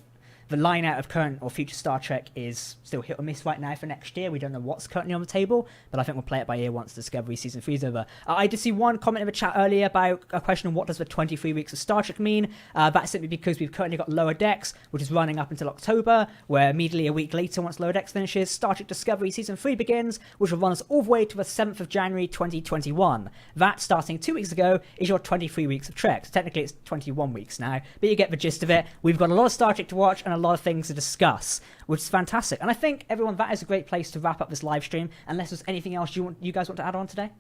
the line out of current or future Star Trek is still hit or miss right now for next year. We don't know what's currently on the table, but I think we'll play it by ear once Discovery Season 3 is over. I did see one comment in the chat earlier about a question on what does the 23 weeks of Star Trek mean. That's simply because we've currently got Lower Decks, which is running up until October, where immediately a week later, once Lower Decks finishes, Star Trek Discovery Season 3 begins, which will run us all the way to the 7th of January 2021. That, starting 2 weeks ago, is your 23 weeks of Trek. So technically it's 21 weeks now, but you get the gist of it. We've got a lot of Star Trek to watch and a lot of things to discuss, which is fantastic. And I think, everyone, that is a great place to wrap up this live stream, unless there's anything else you guys want to add on today?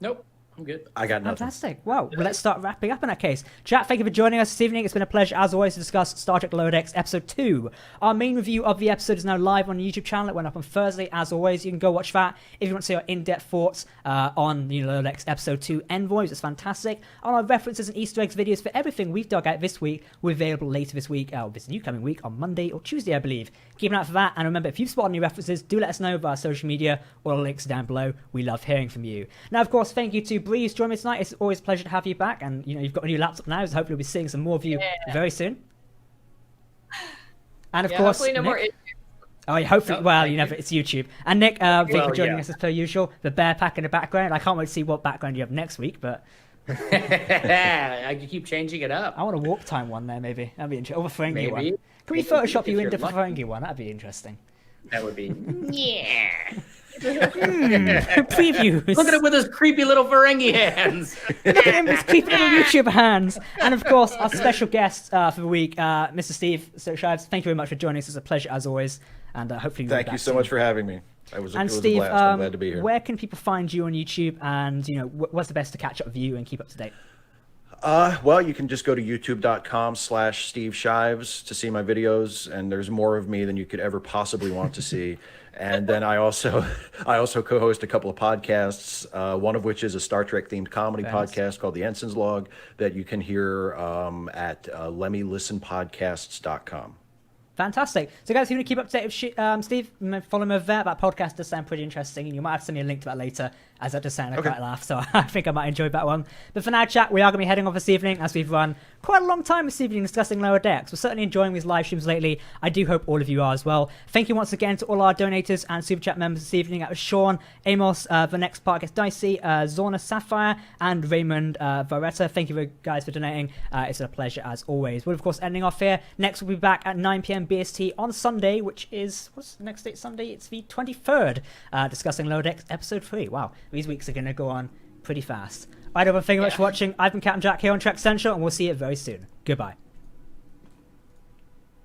Nope. I'm good. I got nothing. Fantastic. Well, let's start wrapping up in that case. Chat, thank you for joining us this evening. It's been a pleasure, as always, to discuss Star Trek Lower Decks Episode 2. Our main review of the episode is now live on the YouTube channel. It went up on Thursday, as always. You can go watch that. If you want to see our in-depth thoughts on Lower Decks Episode 2 Envoys, it's fantastic. And our references and Easter eggs videos for everything we've dug out this week will be available later this week, this new coming week, on Monday or Tuesday, I believe. Keep an eye out for that. And remember, if you've spotted any references, do let us know via social media. All the links are down below. We love hearing from you. Now, of course, thank you to Breeze joining me tonight. It's always a pleasure to have you back, and you've got a new laptop now, so hopefully we'll be seeing some more of you very soon. And of course, hopefully no Nick, more issues. Oh, yeah, hopefully. It's YouTube. And Nick, thank you for joining us as per usual. The bear pack in the background. I can't wait to see what background you have next week, but I can keep changing it up. I want a warp time one there, maybe. That'd be interesting. Or a Ferengi one. Can we Photoshop you into the Ferengi one? That'd be interesting. That would be previews. Look at it with his creepy little Ferengi hands. Look at him with his creepy little YouTube hands. And of course, our special guest for the week, Mr. Steve Shives. Thank you very much for joining us. It's a pleasure as always, and hopefully thank you so much for having me. It was Steve, a blast. I'm glad to be here. Where can people find you on YouTube, and what's the best to catch up with you and keep up to date? Well, you can just go to youtube.com/Steve Shives to see my videos, and there's more of me than you could ever possibly want to see. And then I also co-host a couple of podcasts, one of which is a Star Trek themed comedy podcast called The Ensign's Log that you can hear at lemmylistenpodcasts.com. Fantastic. So, guys, if you want to keep up to date with Steve, follow him over there. That podcast does sound pretty interesting, and you might have to send me a link to that later, as that does sound like quite a laugh, so I think I might enjoy that one. But for now, chat, we are going to be heading off this evening, as we've run quite a long time this evening discussing Lower Decks. We're certainly enjoying these live streams lately. I do hope all of you are as well. Thank you once again to all our donators and Super Chat members this evening. That was Sean, Amos, the next part gets Dicey, Zorna Sapphire, and Raymond Varetta. Thank you guys for donating. It's a pleasure as always. We're, of course, ending off here. Next, we'll be back at 9 p.m. BST on Sunday, which is, what's the next date Sunday? It's the 23rd, discussing Lower Decks Episode 3. Wow, these weeks are going to go on pretty fast. All right, everyone, thank you very much for watching. I've been Captain Jack here on Trek Central, and we'll see you very soon. Goodbye.